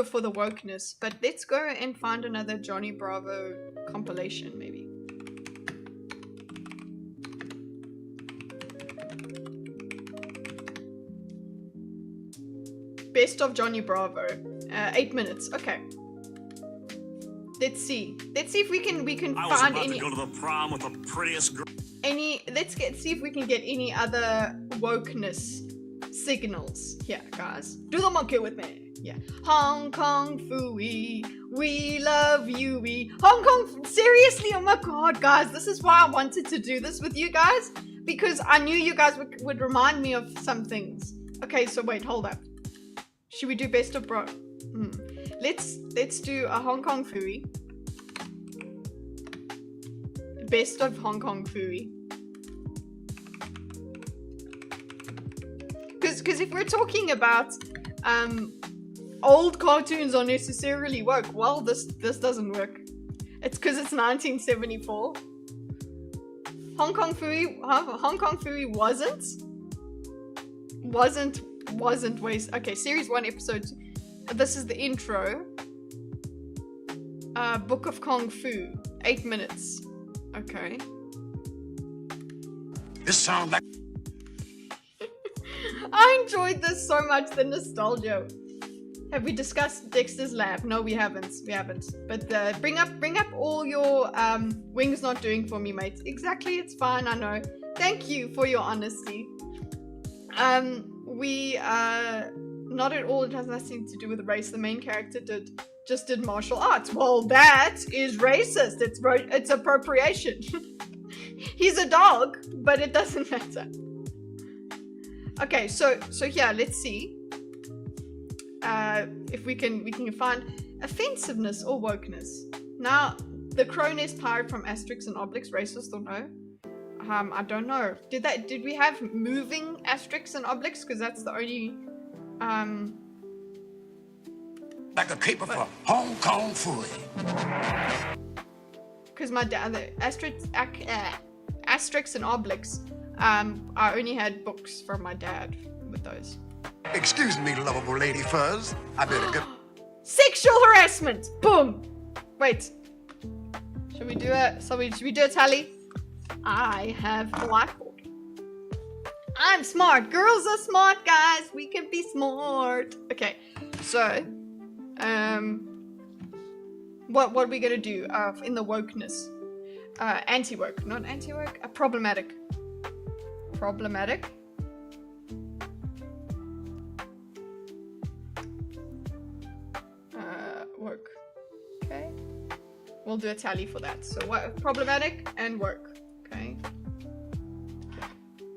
for the wokeness, but let's go and find another Johnny Bravo compilation maybe. Best of Johnny Bravo. 8 minutes. Okay. Let's see if we can find any. Go to the prom with the prettiest girl. See if we can get any other wokeness signals. Yeah, guys. Do the monkey with me. Yeah. Hong Kong Phooey, we love you. Hong Kong, seriously, oh my god, guys. This is why I wanted to do this with you guys. Because I knew you guys would remind me of some things. Okay, so wait, hold up. Should we do best of bro? Let's do a Hong Kong Phooey. Best of Hong Kong Phooey. Because if we're talking about old cartoons are necessarily woke, well, this doesn't work. It's because it's 1974. Hong Kong Phooey wasn't waste. Okay, series 1 episode 2. This is the intro. Book of Kung Fu, 8 minutes. Okay. This sounds like. I enjoyed this so much, the nostalgia. Have we discussed Dexter's Lab? No, we haven't. But bring up all your wings not doing for me, mates. Exactly, it's fine, I know. Thank you for your honesty. We not at all, it has nothing to do with race. The main character just did martial arts. Well, that is racist. It's appropriation. He's a dog, but it doesn't matter. Okay, so here, let's see if we can find offensiveness or wokeness. Now, the crow nest pirate from Asterix and Obelix, racist or no? I don't know. Did we have moving Asterix and Obelix? Because that's the only Like a caper for Hong Kong Phooey. Because my dad, the Asterix and Obelix, I only had books from my dad with those. Excuse me, lovable lady Fuzz. I did a good. Sexual harassment! Boom! Wait. Should we do it? Should we do a tally? I have a whiteboard. I'm smart. Girls are smart, guys. We can be smart. Okay, so what are we gonna do in the wokeness? Anti-woke, not anti-woke. Problematic. Problematic. Woke. Okay. We'll do a tally for that. So what? Problematic and woke. Okay.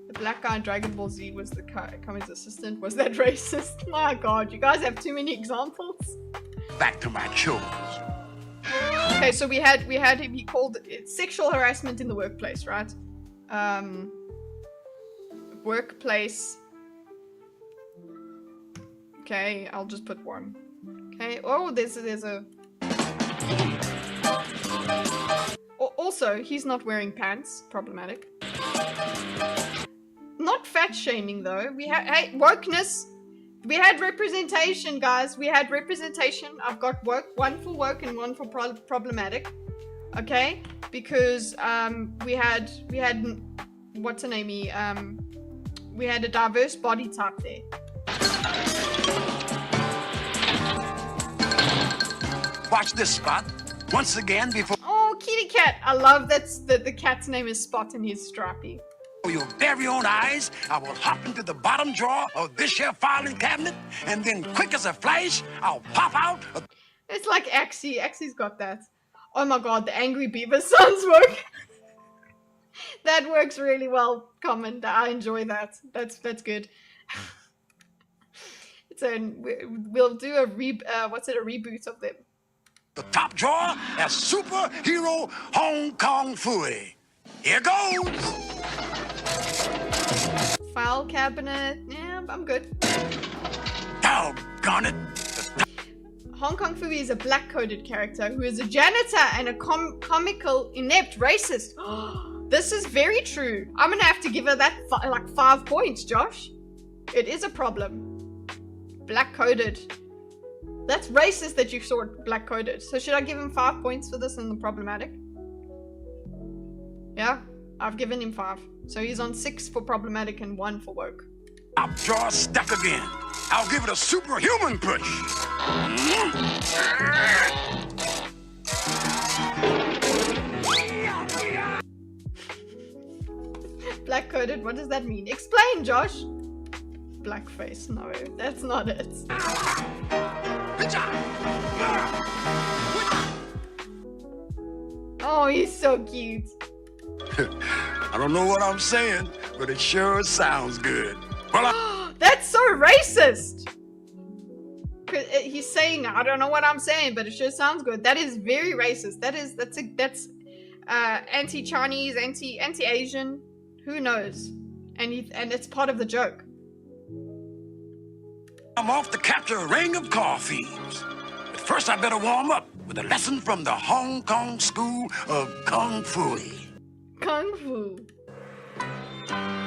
The black guy in Dragon Ball Z was the Kami's assistant. Was that racist? My God, you guys have too many examples. Back to my chores. Okay, so we had him. He called it sexual harassment in the workplace, right? Workplace. Okay, I'll just put 1. Okay. Oh, there's a. Also, he's not wearing pants. Problematic. Not fat shaming though. We had wokeness. We had representation, guys. We had representation. I've got 1 for woke and 1 for problematic. Okay, because we had what's her name? We had a diverse body type there. Watch this, Spot. Once again, before Oh, kitty cat. I love that the cat's name is Spot and he's stripy. your very own eyes, I will hop into the bottom drawer of this here filing cabinet, and then quick as a flash, I'll pop out. It's like Axie. Axie's got that. Oh my God, the Angry Beaver sounds work. That works really well, comment. I enjoy that. That's good. So we'll do a reboot of them. The top drawer as superhero Hong Kong Fooey. Here goes. File cabinet. Yeah, I'm good. Doggone it. Hong Kong Fooey is a black-coded character who is a janitor and a comical, inept racist. This is very true. I'm gonna have to give her that like 5 points, Josh. It is a problem. Black-coded. That's racist that you saw it black-coded. So should I give him 5 points for this in the problematic? Yeah, I've given him 5. So he's on 6 for problematic and 1 for woke. Top drawer stuck again. I'll give it a superhuman push. Black-coded, what does that mean? Explain, Josh. Blackface, no, that's not it. Oh, he's so cute. I don't know what I'm saying, but it sure sounds good. Well, That's so racist. He's saying, I don't know what I'm saying, but it sure sounds good. That is very racist. That's anti-Chinese, anti-Asian. Who knows? And it's part of the joke. I'm off to capture a ring of car thieves. But first I better warm up with a lesson from the Hong Kong School of Kung Fu. Kung Fu.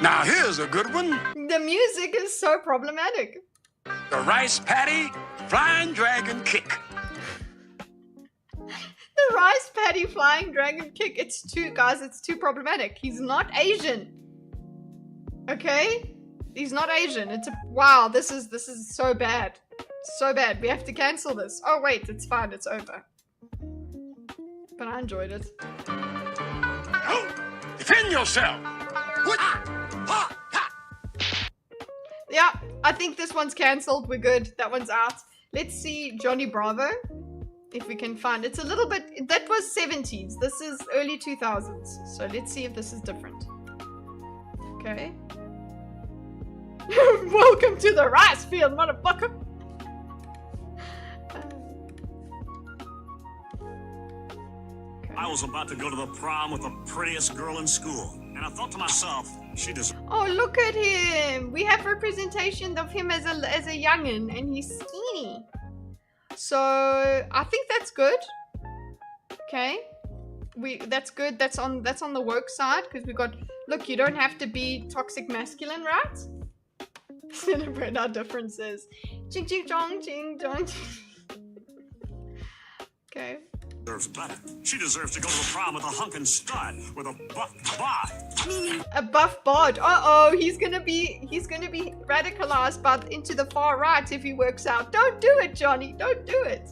Now here's a good one. The music is so problematic. The rice patty flying dragon kick. The rice patty flying dragon kick. It's too problematic. He's not Asian. Okay? He's not Asian. Wow, this is so bad. So bad. We have to cancel this. Oh wait, it's fine, it's over. But I enjoyed it. Defend yourself. Yeah, I think this one's cancelled. We're good. That one's out. Let's see Johnny Bravo. If we can find. It's a little bit. That was 70s. This is early 2000s. So let's see if this is different. Okay. Welcome to the rice field, motherfucker. I was about to go to the prom with the prettiest girl in school, and I thought to myself, she deserves. Oh, look at him. We have representation of him as a youngin, and he's skinny. So I think that's good. Okay, that's good. That's on the woke side because we got. Look, you don't have to be toxic masculine, right? Celebrate our differences. Ching ching chong ching chong. Okay, deserves better. She deserves to go to the prom with a hunkin' stud, with a buff bod. A buff bod. Uh-oh, he's gonna be radicalized into the far right if he works out. Don't do it, Johnny. Don't do it.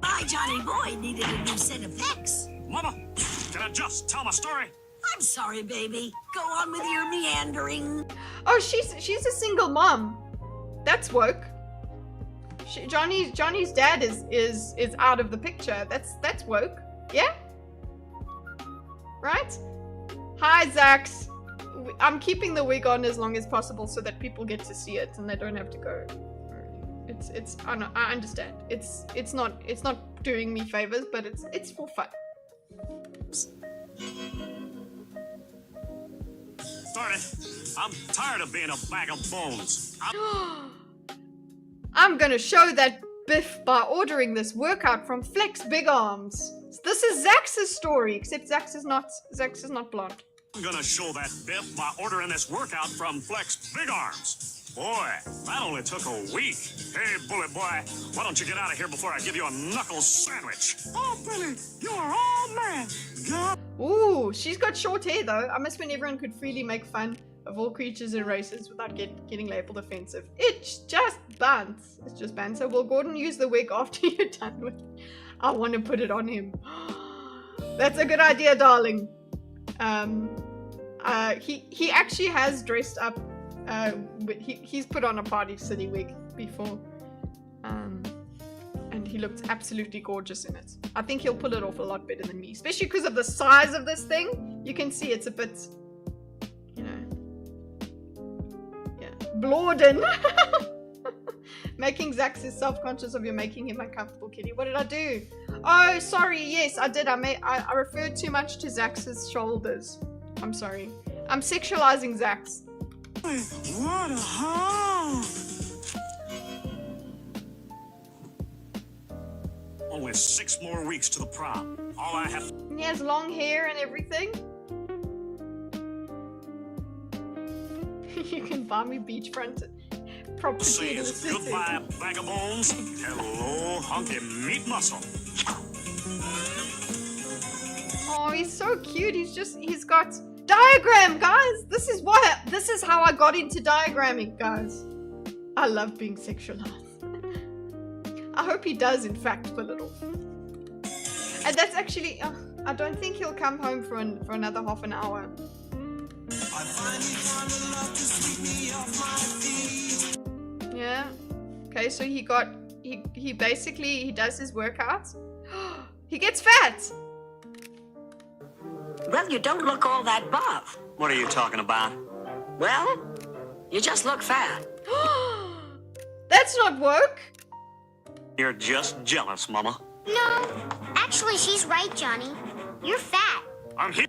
My Johnny boy needed a new set of pecs. Mama, can I just tell my story? I'm sorry, baby. Go on with your meandering. Oh, she's a single mom. That's woke. Johnny's dad is out of the picture. That's woke. Yeah? Right? Hi, Zax. I'm keeping the wig on as long as possible so that people get to see it and they don't have to go. It's I know, I understand. It's not doing me favors, but it's for fun. Sorry, I'm tired of being a bag of bones. I'm gonna show that Biff by ordering this workout from Flex Big Arms. This is Zax's story, except Zax is not blonde. I'm gonna show that Biff by ordering this workout from Flex Big Arms. Boy, that only took a week. Hey, bullet boy, why don't you get out of here before I give you a knuckle sandwich? Oh, Billy, you're all man. God. Ooh, she's got short hair though. I miss when everyone could freely make fun of all creatures and races without getting labeled offensive. It's just bands. It's just banter. Will Gordon use the wig after you're done with it? I want to put it on him. That's a good idea, darling. He actually has dressed up. He's put on a Party City wig before. And he looked absolutely gorgeous in it. I think he'll pull it off a lot better than me, especially because of the size of this thing. You can see it's a bit, you know, yeah, Blorden. Making Zax is self-conscious of you making him uncomfortable, Kitty. What did I do? Oh, sorry. Yes, I did. I referred too much to Zax's shoulders. I'm sorry. I'm sexualizing Zax. What a home. Only 6 more weeks to the prom. All I have. He has long hair and everything. You can buy me beachfront property Say in the is city. goodbye, bag of bones. Hello, hunky meat muscle. Oh, he's so cute. He's got diagram, guys. This is how I got into diagramming, guys. I love being sexualized. I hope he does, in fact, pull it off. And that's actually, I don't think he'll come home for another half an hour. Yeah. Okay, so he basically does his workouts. He gets fat. Well, you don't look all that buff. What are you talking about? Well, you just look fat. That's not woke. You're just jealous, Mama. No, actually, she's right, Johnny. You're fat. I'm here.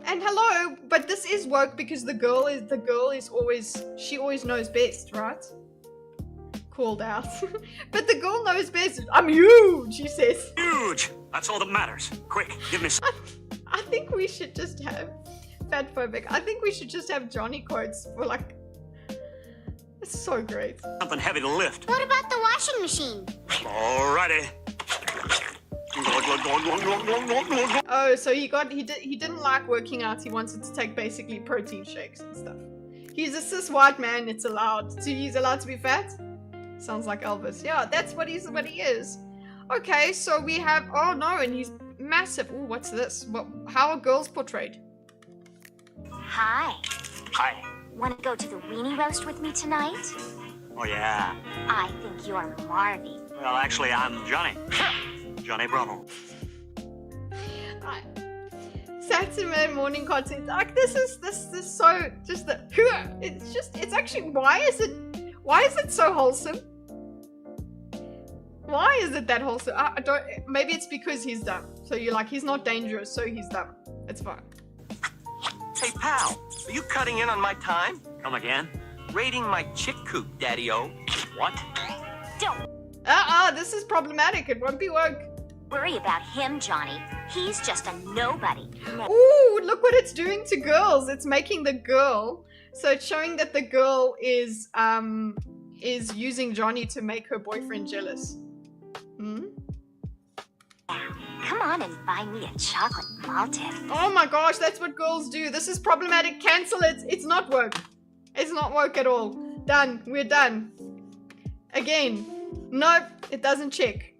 And hello, but this is woke because the girl is always, she always knows best, right? Called out. But the girl knows best. I'm huge, she says. Huge. That's all that matters. Quick, give me some. I think we should just have fat phobic. I think we should just have Johnny quotes for like. It's so great. Something heavy to lift. What about the washing machine? Alrighty. Oh, so he didn't like working out. He wanted to take basically protein shakes and stuff. He's a cis white man. It's allowed. So he's allowed to be fat. Sounds like Elvis. Yeah, that's what he is. Okay, so we have. Oh no, and he's massive. Oh, what's this? How are girls portrayed? Hi. Hi. Want to go to the weenie roast with me tonight? Oh, yeah. I think you're Marvy. Well, actually, I'm Johnny. Johnny Bravo. Saturday morning content. Like this is so just the. It's actually why is it so wholesome? Why is it that wholesome? I don't. Maybe it's because he's dumb. So you're like he's not dangerous, so he's dumb. It's fine. Hey, pal, are you cutting in on my time? Come again? Raiding my chick coop, Daddy-O. What? Don't This is problematic. It won't be woke. worry about him, Johnny. He's just a nobody. Ooh, look what it's doing to girls. It's making the girl. So it's showing that the girl is using Johnny to make her boyfriend jealous. Hmm? Come on and buy me a chocolate Maltese. Oh my gosh, that's what girls do. This is problematic. Cancel it. It's not woke. It's not woke at all. Done. We're done. Again. Nope. It doesn't check.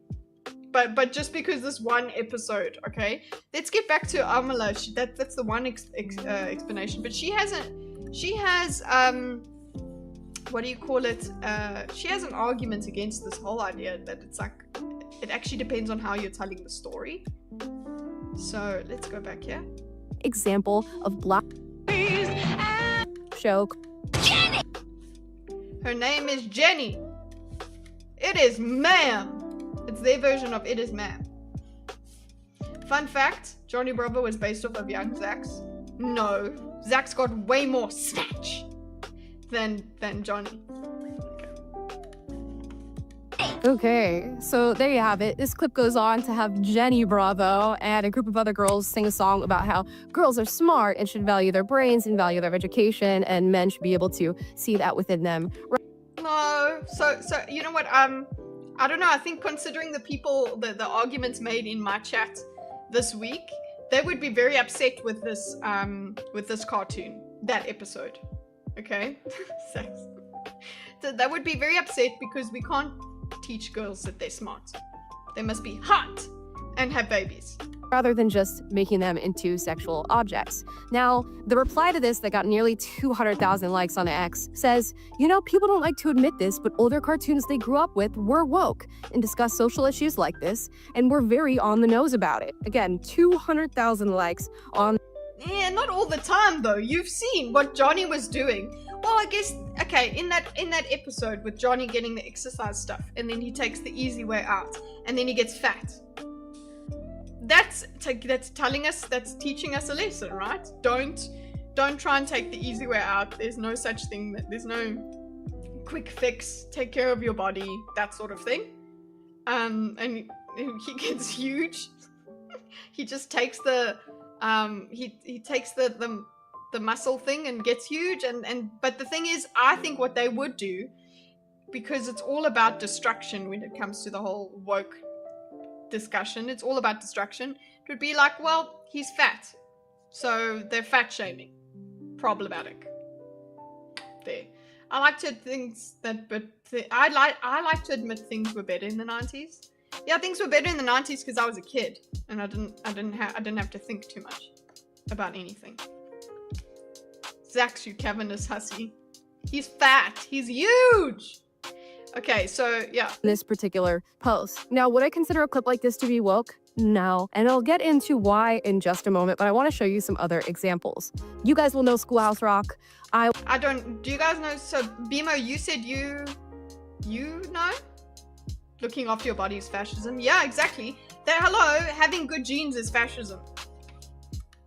But just because this one episode, okay? Let's get back to Amala. That's the one explanation. But she has, what do you call it? She has an argument against this whole idea that it's like, it actually depends on how you're telling the story. So let's go back here. Example of black show. Jenny! Her name is Jenny. It is ma'am. It's their version of it is ma'am. Fun fact, Johnny Bravo was based off of young Zax. No, Zax got way more snatch than Johnny. Okay, so there you have it. This clip goes on to have Jenny Bravo and a group of other girls sing a song about how girls are smart and should value their brains and value their education, and men should be able to see that within them. No, so you know what? I don't know. I think considering the people, the arguments made in my chat this week, they would be very upset with this cartoon, that episode. Okay, so that would be very upset because we can't teach girls that they're smart. They must be hot and have babies. Rather than just making them into sexual objects. Now, the reply to this that got nearly 200,000 likes on X says, you know, people don't like to admit this, but older cartoons they grew up with were woke and discuss social issues like this, and were very on the nose about it. Again, 200,000 likes on... Yeah, not all the time though. You've seen what Johnny was doing. Well, I guess, okay, in that episode with Johnny getting the exercise stuff, and then he takes the easy way out, and then he gets fat. That's telling us, that's teaching us a lesson, right? Don't try and take the easy way out. There's no such thing. There's no quick fix. Take care of your body, that sort of thing. And he gets huge. He just takes the he takes the muscle thing and gets huge. But the thing is, I think what they would do, because it's all about destruction when it comes to the whole woke discussion, it's all about destruction. It would be like, well, he's fat, so they're fat shaming. Problematic. There. I like to think that, but I like to admit things were better in the 90s. Yeah, things were better in the 90s because I was a kid and I didn't have to think too much about anything. Zax, you cavernous hussy. He's fat. He's huge. Okay, so yeah. This particular post. Now, would I consider a clip like this to be woke? No. And I'll get into why in just a moment, but I want to show you some other examples. You guys will know Schoolhouse Rock. I don't. Do you guys know? So, Bimo, you said you know? Looking after your body is fascism. Yeah, exactly. Hello, having good genes is fascism.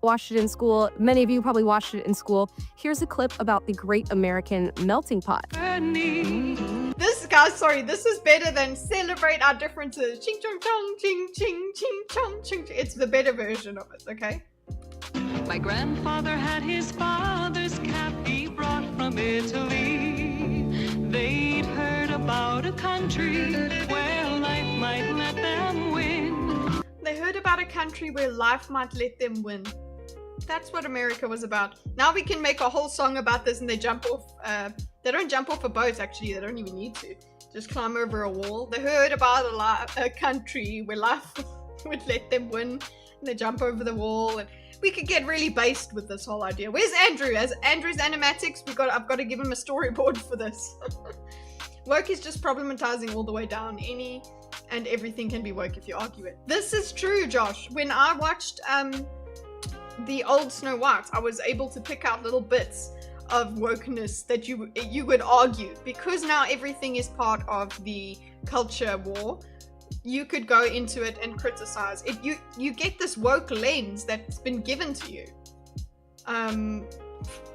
Watched it in school. Many of you probably watched it in school. Here's a clip about the Great American Melting Pot. This, guys, sorry, this is better than celebrate our differences. Ching chong chong, ching ching ching chong ching. It's the better version of it, okay? My grandfather had his father's cap he brought from Italy. They'd heard about a country where life might let them win. They heard about a country where life might let them win. That's what America was about. Now we can make a whole song about this, and they jump off. They don't jump off a boat, actually. They don't even need to. Just climb over a wall. They heard about a country where life would let them win, and they jump over the wall. And we could get really based with this whole idea. Where's Andrew? As Andrew's animatics, I've got to give him a storyboard for this. Woke is just problematizing all the way down. Any and everything can be woke if you argue it. This is true, Josh. When I watched the old Snow White, I was able to pick out little bits of wokeness that you would argue, because now everything is part of the culture war. You could go into it and criticize it. You get this woke lens that's been given to you.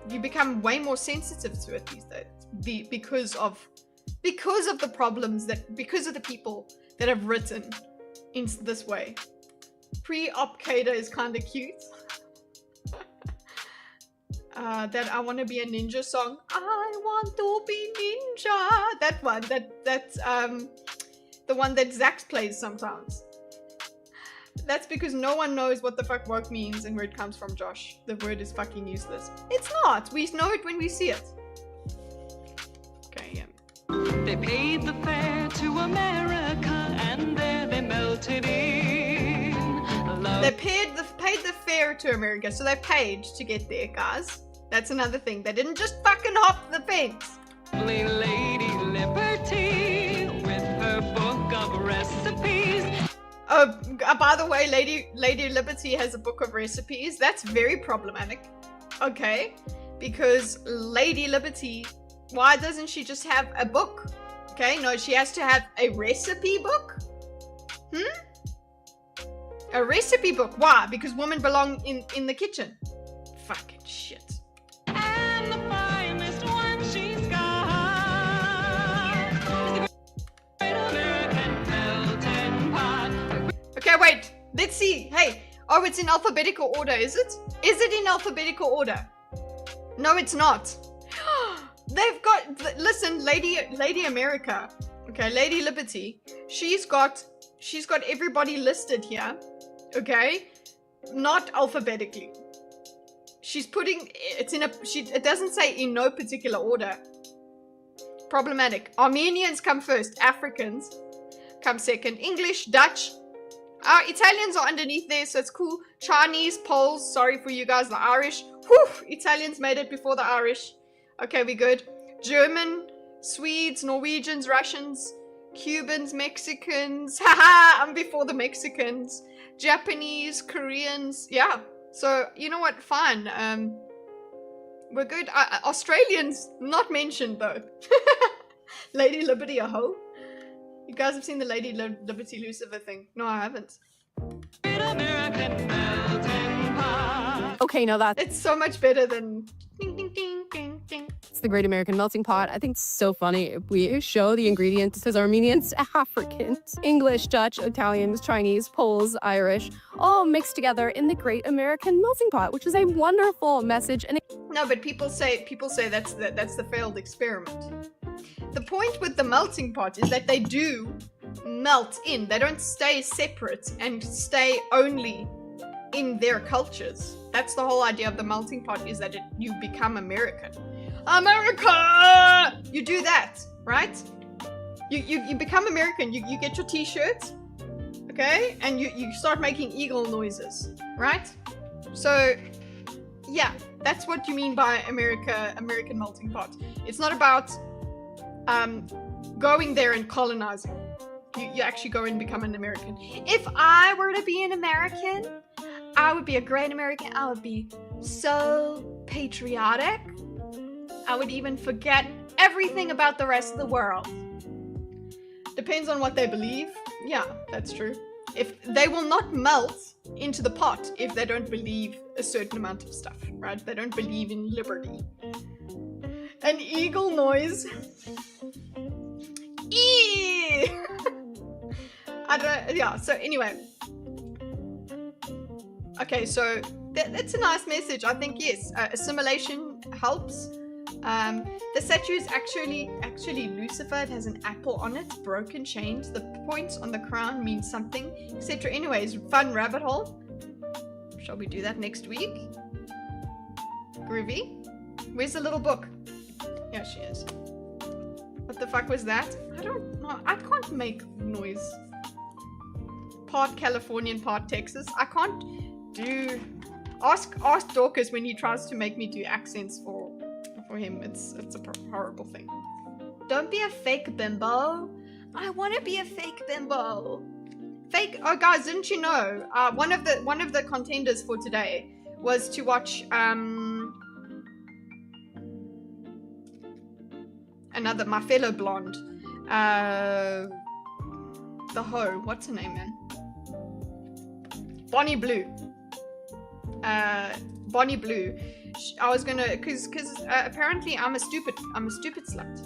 You become way more sensitive to it these days because of the problems because of the people that have written in this way. Pre-op Kada is kind of cute. That I Want to Be a Ninja song. I want to be ninja. That one. That's the one that Zax plays sometimes. That's because no one knows what the fuck woke means and where it comes from, Josh. The word is fucking useless. It's not. We know it when we see it. Okay, yeah. They paid the fare to America and there they melted in love. They paid the fare to America, so they paid to get there, guys. That's another thing. They didn't just fucking hop the fence. Lady Liberty with her book of recipes. By the way, Lady Liberty has a book of recipes. That's very problematic. Okay, because Lady Liberty, why doesn't she just have a book? Okay, no, she has to have a recipe book. A recipe book. Why? Because women belong in the kitchen. Fucking shit. And the finest one she's got is the great American melting pot. Okay, wait. Let's see. Hey. Oh, it's in alphabetical order, is it? Is it in alphabetical order? No, it's not. They've got... Listen, Lady America. Okay, Lady Liberty. She's got everybody listed here. Okay? Not alphabetically. She's putting... It doesn't say in no particular order. Problematic. Armenians come first. Africans come second. English, Dutch. Italians are underneath there, so it's cool. Chinese, Poles, sorry for you guys, the Irish. Whew, Italians made it before the Irish. Okay, we good. German, Swedes, Norwegians, Russians, Cubans, Mexicans. Haha, I'm before the Mexicans. Japanese, Koreans. Yeah, so you know what? Fine. We're good. Australians, not mentioned though. Lady Liberty, a hoe. You guys have seen the Lady Liberty Lucifer thing? No, I haven't. Okay, now that It's so much better than ding ding ding ding ding. it's the Great American Melting Pot. I think it's so funny if we show the ingredients. It says Armenians, Africans, English, Dutch, Italians, Chinese, Poles, Irish, all mixed together in the Great American Melting Pot, which is a wonderful message. And No, but people say that's the failed experiment. The point with the melting pot is that they do melt in. They don't stay separate and stay only in their cultures. That's the whole idea of the melting pot, is that you become American. America! You do that, right? You become American. You get your t-shirts, okay? And you start making eagle noises, right? So, yeah, that's what you mean by American melting pot. It's not about going there and colonizing. You actually go and become an American. If I were to be an American, I would be a great American. I would be so patriotic. I would even forget everything about the rest of the world. Depends on what they believe. Yeah, that's true. If they will not melt into the pot if they don't believe a certain amount of stuff, right? They don't believe in liberty. An eagle noise. Eee! Yeah, so anyway. Okay, so that's a nice message. I think, yes, assimilation helps. The statue is actually Lucifer. It has an apple on it, broken chains. The points on the crown mean something, etc. Anyways, fun rabbit hole. Shall we do that next week? Groovy. Where's the little book? Here she is. What the fuck was that? I don't know. I can't make noise. Part Californian, part Texas. I can't do... Ask Dorcas when he tries to make me do accents for him. It's a horrible thing. Don't be a fake bimbo. I want to be a fake bimbo. Fake... Oh, guys, didn't you know? One of the contenders for today was to watch... my fellow blonde, the hoe, what's her name, man? Bonnie Blue. Bonnie Blue. I was gonna, cause apparently I'm a stupid slut.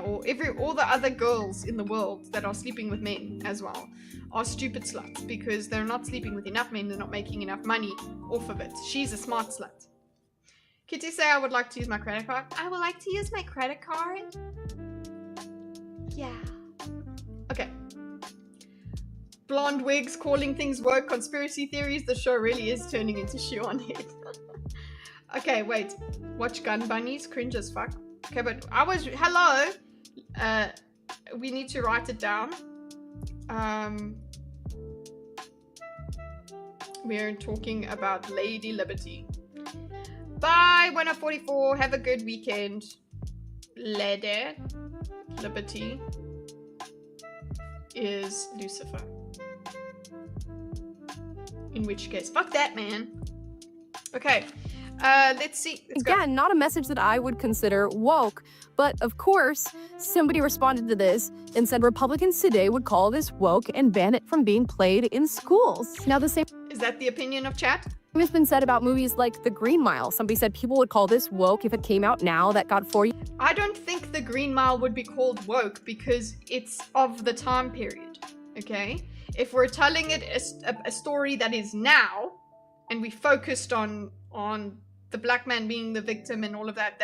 Or all the other girls in the world that are sleeping with men as well are stupid sluts because they're not sleeping with enough men, they're not making enough money off of it. She's a smart slut. Kitty say I would like to use my credit card. I would like to use my credit card. Yeah. Okay. blonde wigs calling things woke, conspiracy theories. The show really is turning into shoe on head. Okay, wait. Watch gun bunnies, cringe as fuck. Okay, but hello. We need to write it down. We're talking about Lady Liberty. Bye, 144. Have a good weekend. Lady Liberty is Lucifer. In which case, fuck that, man. Okay, let's see. Let's go. Again, not a message that I would consider woke, but of course, somebody responded to this and said Republicans today would call this woke and ban it from being played in schools. Now the same Is that the opinion of chat? has been said about movies like The Green Mile. Somebody said people would call this woke if it came out now that got 4 years. I don't think The Green Mile would be called woke because it's of the time period, okay? If we're telling it a story that is now, and we focused on the black man being the victim and all of that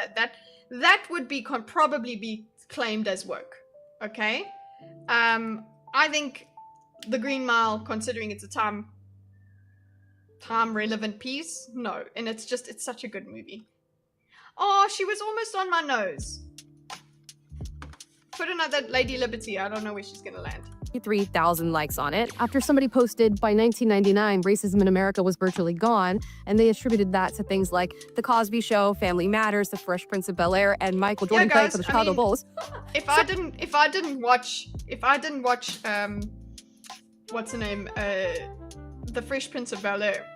would be probably be claimed as woke, okay? I think The Green Mile, considering it's a time relevant piece, no. And it's such a good movie. Oh, she was almost on my nose. Put another Lady Liberty. I don't know where she's gonna land. 3,000 likes on it after somebody posted by 1999 racism in America was virtually gone, and they attributed that to things like The Cosby Show, Family Matters, The Fresh Prince of Bel-Air, and Michael Jordan playing for the Chicago Bulls. If I didn't watch what's her name, The Fresh Prince of Bel-Air,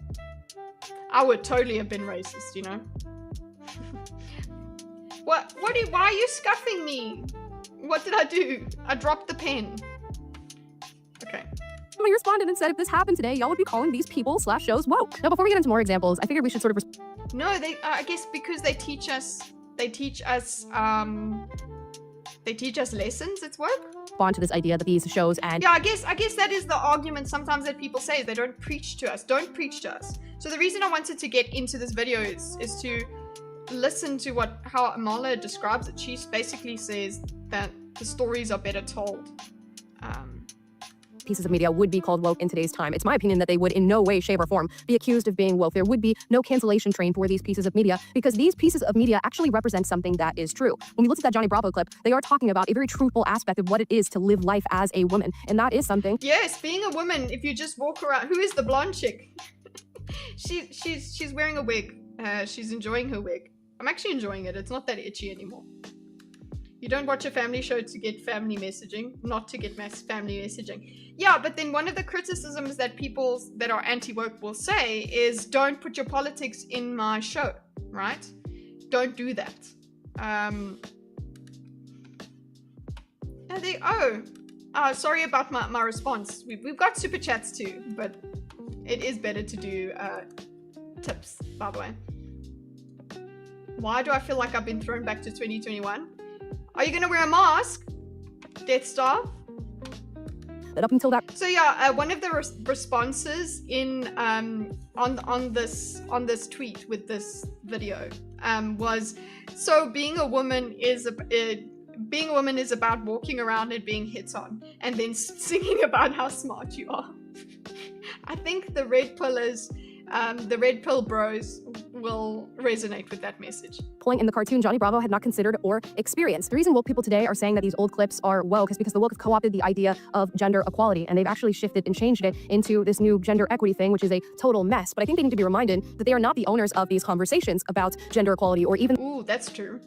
I would totally have been racist, you know. Why are you scuffing me? What did I do? I dropped the pen. Okay. Somebody responded and said if this happened today, y'all would be calling these people / shows woke. Now, before we get into more examples, I figured we should sort of... No, I guess because they teach us lessons, it's woke. Respond to this idea that these shows and... Yeah, I guess that is the argument sometimes that people say, is they don't preach to us. Don't preach to us. So the reason I wanted to get into this video is to listen to how Amala describes it. She basically says that the stories are better told. Pieces of media would be called woke in today's time. It's my opinion that they would in no way, shape, or form be accused of being woke. There would be no cancellation train for these pieces of media because these pieces of media actually represent something that is true. When you look at that Johnny Bravo clip, they are talking about a very truthful aspect of what it is to live life as a woman, and that is something. Yes, being a woman, if you just walk around... Who is the blonde chick? She's wearing a wig. She's enjoying her wig. I'm actually enjoying it. It's not that itchy anymore. You don't watch a family show to get family messaging, not to get family messaging. Yeah, but then one of the criticisms that people that are anti-woke will say is don't put your politics in my show, right? Don't do that. Sorry about my response. We've got super chats too, but it is better to do tips, by the way. Why do I feel like I've been thrown back to 2021? Are you gonna wear a mask, Death Star? But up until that... So yeah, one of the responses in on this tweet with this video was, so being a woman is about walking around and being hit on, and then singing about how smart you are. I think the red pill bros will resonate with that message. Pulling in the cartoon Johnny Bravo had not considered or experienced. The reason woke people today are saying that these old clips are woke is because the woke have co-opted the idea of gender equality, and they've actually shifted and changed it into this new gender equity thing, which is a total mess. But I think they need to be reminded that they are not the owners of these conversations about gender equality or even... Ooh, that's true.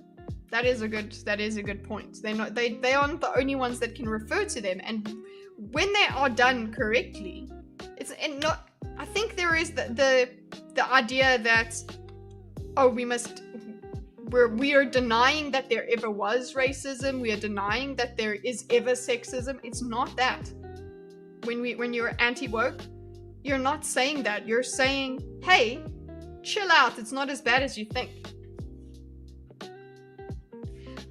That is a good point. They aren't the only ones that can refer to them, and when they are done correctly, I think there is the idea that, oh, we are denying that there ever was racism, we are denying that there is ever sexism. It's not that. When you're anti-woke, you're not saying that. You're saying, hey, chill out, it's not as bad as you think.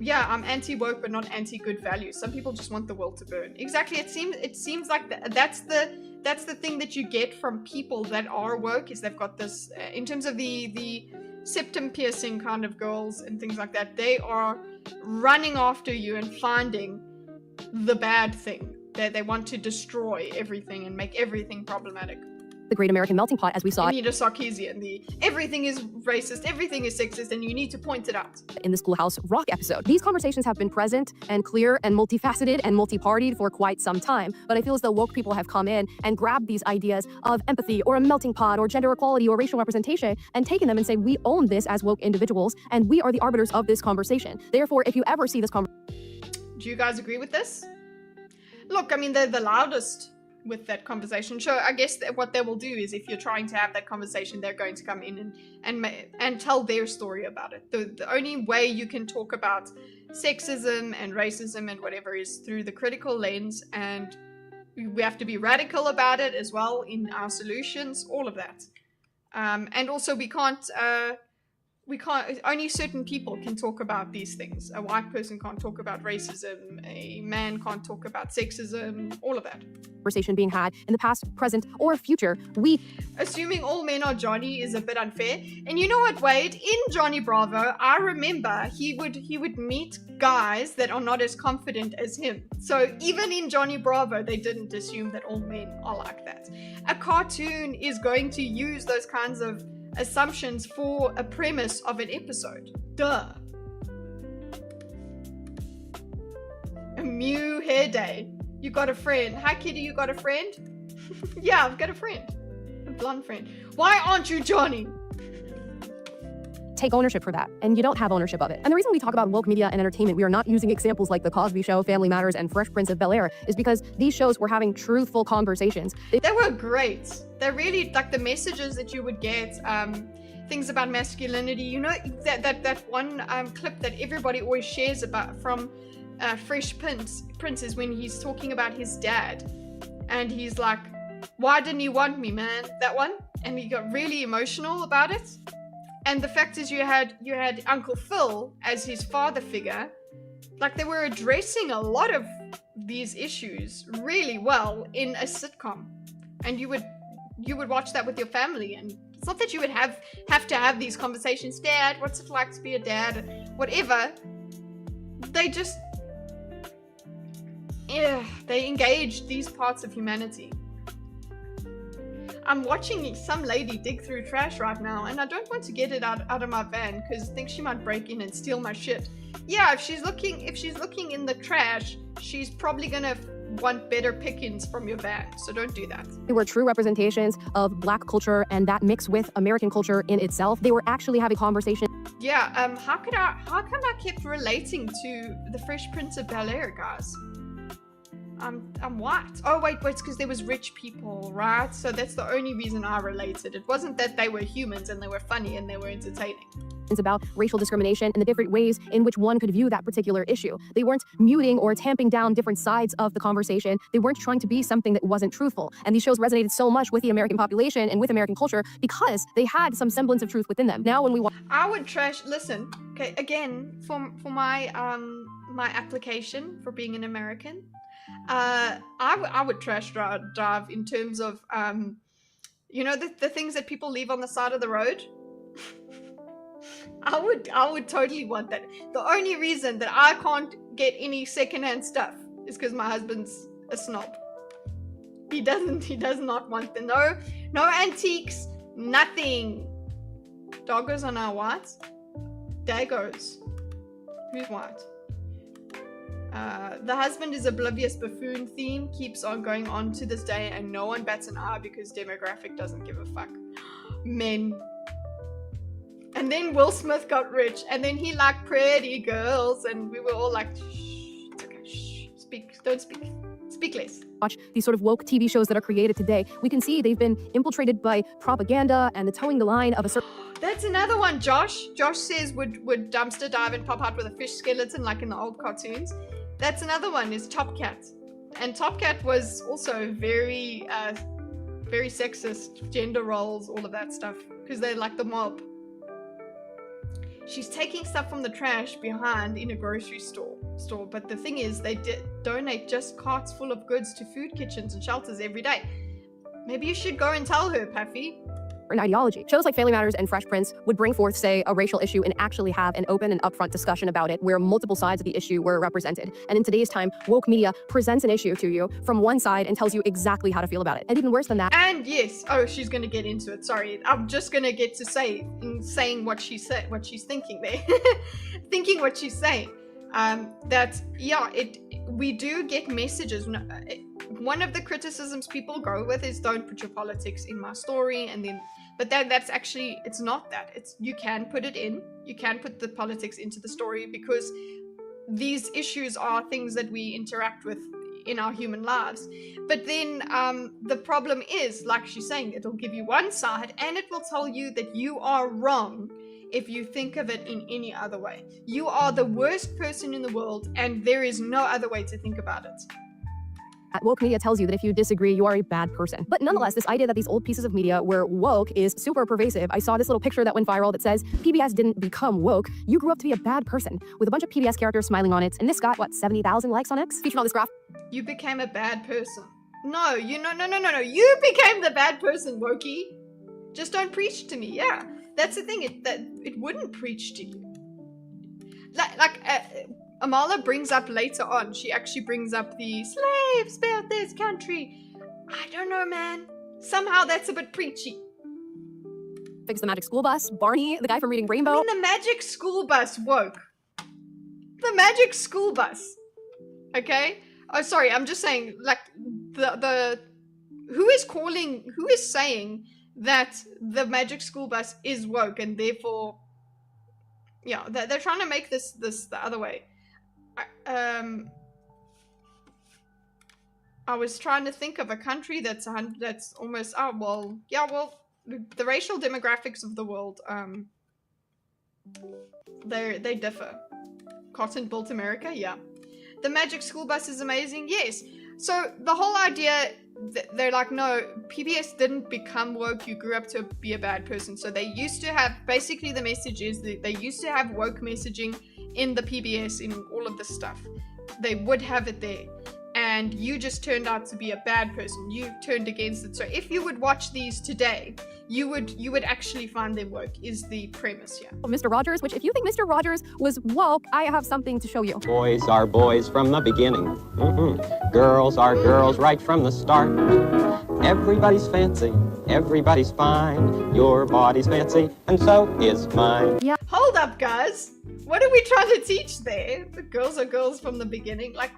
Yeah, I'm anti-woke but not anti-good values. Some people just want the world to burn. Exactly, it seems like that's the thing that you get from people that are woke, is they've got this, in terms of the septum piercing kind of girls and things like that, they are running after you and finding the bad thing. They want to destroy everything and make everything problematic. The Great American Melting Pot, as we saw You need a Sarkeesian. The everything is racist, everything is sexist, and you need to point it out. in the Schoolhouse Rock episode. These conversations have been present and clear and multifaceted and multi-partied for quite some time, but I feel as though woke people have come in and grabbed these ideas of empathy or a melting pot or gender equality or racial representation and taken them and say, we own this as woke individuals and we are the arbiters of this conversation. Therefore, if you ever see this Do you guys agree with this? Look, I mean, they're the loudest with that conversation. So I guess that what they will do is if you're trying to have that conversation, they're going to come in and tell their story about it. The only way you can talk about sexism and racism and whatever is through the critical lens, and we have to be radical about it as well in our solutions, all of that. And also we can't, only certain people can talk about these things. A white person can't talk about racism, a man can't talk about sexism, all of that. conversation being had in the past, present, or future, Assuming all men are Johnny is a bit unfair. And you know what, Wade? In Johnny Bravo, I remember he would meet guys that are not as confident as him. So even in Johnny Bravo, they didn't assume that all men are like that. A cartoon is going to use those kinds of assumptions for a premise of an episode. Duh. A Mew hair day. You got a friend. Hi, Kitty, you got a friend? Yeah, I've got a friend. A blonde friend. Why aren't you Johnny? take ownership for that, and you don't have ownership of it. And the reason we talk about woke media and entertainment, we are not using examples like The Cosby Show, Family Matters, and Fresh Prince of Bel-Air, is because these shows were having truthful conversations. They were great. They're really, like, the messages that you would get, things about masculinity. You know, that one clip that everybody always shares about from Fresh Prince is when he's talking about his dad, and he's like, why didn't he want me, man? That one. And he got really emotional about it. And the fact is you had Uncle Phil as his father figure. Like, they were addressing a lot of these issues really well in a sitcom. And you would watch that with your family, and it's not that you would have to have these conversations. Dad, what's it like to be a dad? Whatever. They just, they engaged these parts of humanity. I'm watching some lady dig through trash right now, and I don't want to get it out of my van because I think she might break in and steal my shit. Yeah, if she's looking in the trash, she's probably gonna want better pickings from your van, so don't do that. They were true representations of Black culture and that mix with American culture in itself. They were actually having conversations. Yeah, how come I kept relating to the Fresh Prince of Bel-Air, guys? I'm white. Oh wait, it's because there was rich people, right? So that's the only reason I related. It wasn't that they were humans and they were funny and they were entertaining. It's about racial discrimination and the different ways in which one could view that particular issue. They weren't muting or tamping down different sides of the conversation. They weren't trying to be something that wasn't truthful. And these shows resonated so much with the American population and with American culture because they had some semblance of truth within them. Now when we watch, I would listen, okay, again, for my my application for being an American, I would trash drive in terms of, you know, the things that people leave on the side of the road. I would totally want that. The only reason that I can't get any secondhand stuff is because my husband's a snob. He does not want no antiques, nothing. Doggos are now white. Daggos. Who's white? The husband is oblivious buffoon theme keeps on going on to this day, and no one bats an eye because demographic doesn't give a fuck. Men. And then Will Smith got rich, and then he liked pretty girls, and we were all like, shh, it's okay, shh, don't speak less. Watch these sort of woke TV shows that are created today, we can see they've been infiltrated by propaganda and the towing the line of a certain... That's another one, Josh. Josh says would dumpster dive and pop out with a fish skeleton like in the old cartoons. That's another one, is Top Cat. And Top Cat was also very sexist, gender roles, all of that stuff, because they're like the mob. She's taking stuff from the trash behind in a grocery store. But the thing is, they donate just carts full of goods to food kitchens and shelters every day. Maybe you should go and tell her, Puffy. an ideology. Shows like Family Matters and Fresh Prince would bring forth, say, a racial issue and actually have an open and upfront discussion about it where multiple sides of the issue were represented. And in today's time, woke media presents an issue to you from one side and tells you exactly how to feel about it. And even worse than that. And yes, oh, she's gonna get into it. Sorry, I'm just gonna get to saying what she said, what she's thinking there, thinking what she's saying. That yeah, we do get messages. One of the criticisms people go with is don't put your politics in my story, and then, but that's actually, it's not that. It's, you can put it in, you can put the politics into the story because these issues are things that we interact with in our human lives. But then the problem is, like she's saying, it'll give you one side and it will tell you that you are wrong if you think of it in any other way. You are the worst person in the world and there is no other way to think about it. Woke media tells you that if you disagree, you are a bad person. But nonetheless, this idea that these old pieces of media were woke is super pervasive. I saw this little picture that went viral that says, PBS didn't become woke, you grew up to be a bad person, with a bunch of PBS characters smiling on it, and this got, what, 70,000 likes on X? Featured on this graph. You became a bad person. No, you you became the bad person, Wokey. Just don't preach to me, yeah. That's the thing, it wouldn't preach to you. Amala brings up later on, she actually brings up the slaves built this country. I don't know, man. Somehow that's a bit preachy. Fix the Magic School Bus, Barney, the guy from Reading Rainbow. I mean, the Magic School Bus woke. The Magic School Bus. Okay? Oh, sorry, I'm just saying, like, who is saying that the Magic School Bus is woke and therefore, yeah, they're trying to make this the other way. I was trying to think of a country that's almost, oh, well, yeah, well, the racial demographics of the world, they differ. Cotton built America, yeah. The Magic School Bus is amazing, yes. So the whole idea, they're like, no, PBS didn't become woke, you grew up to be a bad person. So they used to have, basically the message is that they used to have woke messaging in the PBS, in all of this stuff. They would have it there. And you just turned out to be a bad person. You turned against it. So if you would watch these today, you would actually find them woke, is the premise here. Mr. Rogers, which if you think Mr. Rogers was woke, I have something to show you. Boys are boys from the beginning. Girls are girls right from the start. Everybody's fancy, everybody's fine. Your body's fancy, and so is mine. Yeah. Hold up, guys. What are we trying to teach there? The girls are girls from the beginning. Like,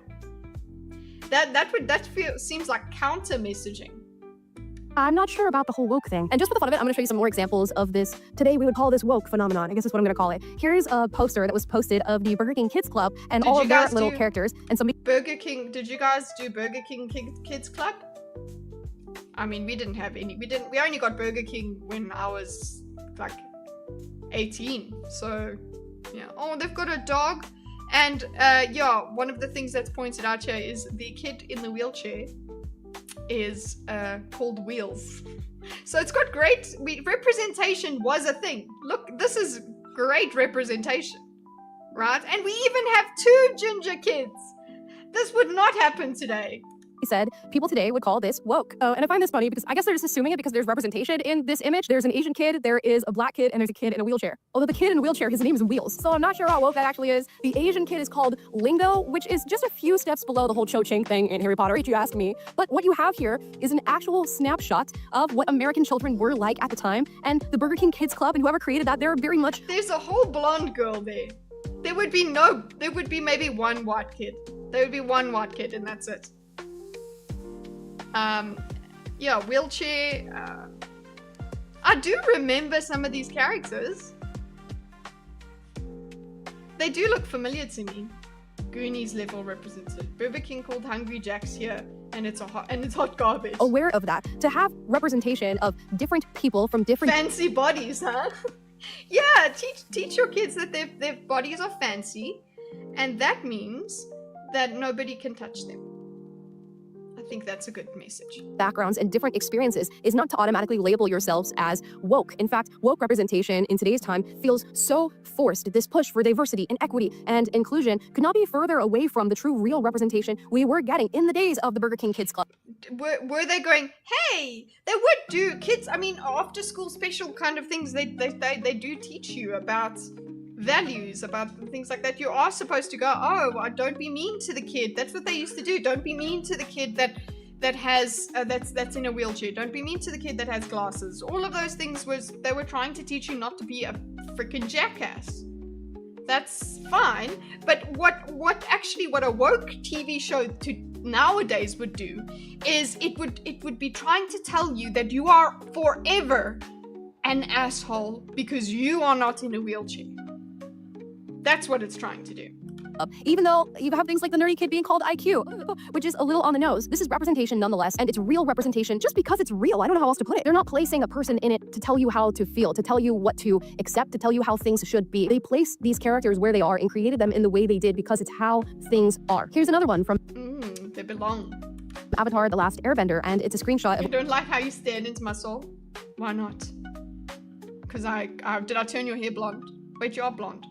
that seems like counter messaging. I'm not sure about the whole woke thing. And just for the fun of it, I'm going to show you some more examples of this. Today, we would call this woke phenomenon. I guess that's what I'm going to call it. Here's a poster that was posted of the Burger King Kids Club and all of their little characters. And somebody... Burger King, did you guys do Burger King Kids Club? I mean, we didn't have any. We only got Burger King when I was, like, 18. So, yeah. Oh, they've got a dog. And, yeah, one of the things that's pointed out here is the kid in the wheelchair is called Wheels. So it's got great representation was a thing. Look, this is great representation, right? And we even have 2 ginger kids. This would not happen today. He said people today would call this woke. And I find this funny because I guess they're just assuming it because there's representation in this image. There's an Asian kid, there is a black kid, and there's a kid in a wheelchair. Although the kid in a wheelchair, his name is Wheels. So I'm not sure how woke that actually is. The Asian kid is called Lingo, which is just a few steps below the whole Cho-Ching thing in Harry Potter, if you ask me. But what you have here is an actual snapshot of what American children were like at the time. And the Burger King Kids Club and whoever created that, they're very much... There's a whole blonde girl there. There would be maybe one white kid. There would be one white kid and that's it. Yeah, wheelchair. I do remember some of these characters. They do look familiar to me. Goonies level represented. Burger King called Hungry Jack's here, and it's hot garbage. Aware of that, to have representation of different people from different fancy bodies, huh? Yeah, teach your kids that their bodies are fancy, and that means that nobody can touch them. I think that's a good message. Backgrounds and different experiences is not to automatically label yourselves as woke. In fact, woke representation in today's time feels so forced. This push for diversity and equity and inclusion could not be further away from the true real representation we were getting in the days of the Burger King Kids Club. Were they going, hey, they would do kids, I mean, after school special kind of things, they do teach you about values, about things like that. You are supposed to go, oh, don't be mean to the kid. That's what they used to do. Don't be mean to the kid that has that's in a wheelchair. Don't be mean to the kid that has glasses. All of those things they were trying to teach you not to be a freaking jackass. That's fine, but what a woke TV show to nowadays would do is it would be trying to tell you that you are forever an asshole because you are not in a wheelchair. That's what it's trying to do. Even though you have things like the nerdy kid being called IQ, which is a little on the nose, this is representation nonetheless, and it's real representation just because it's real. I don't know how else to put it. They're not placing a person in it to tell you how to feel, to tell you what to accept, to tell you how things should be. They placed these characters where they are and created them in the way they did because it's how things are. Here's another one from They belong. Avatar: The Last Airbender, and it's a screenshot of— I don't like how you stared into my soul. Why not? Because did I turn your hair blonde? Wait, you are blonde.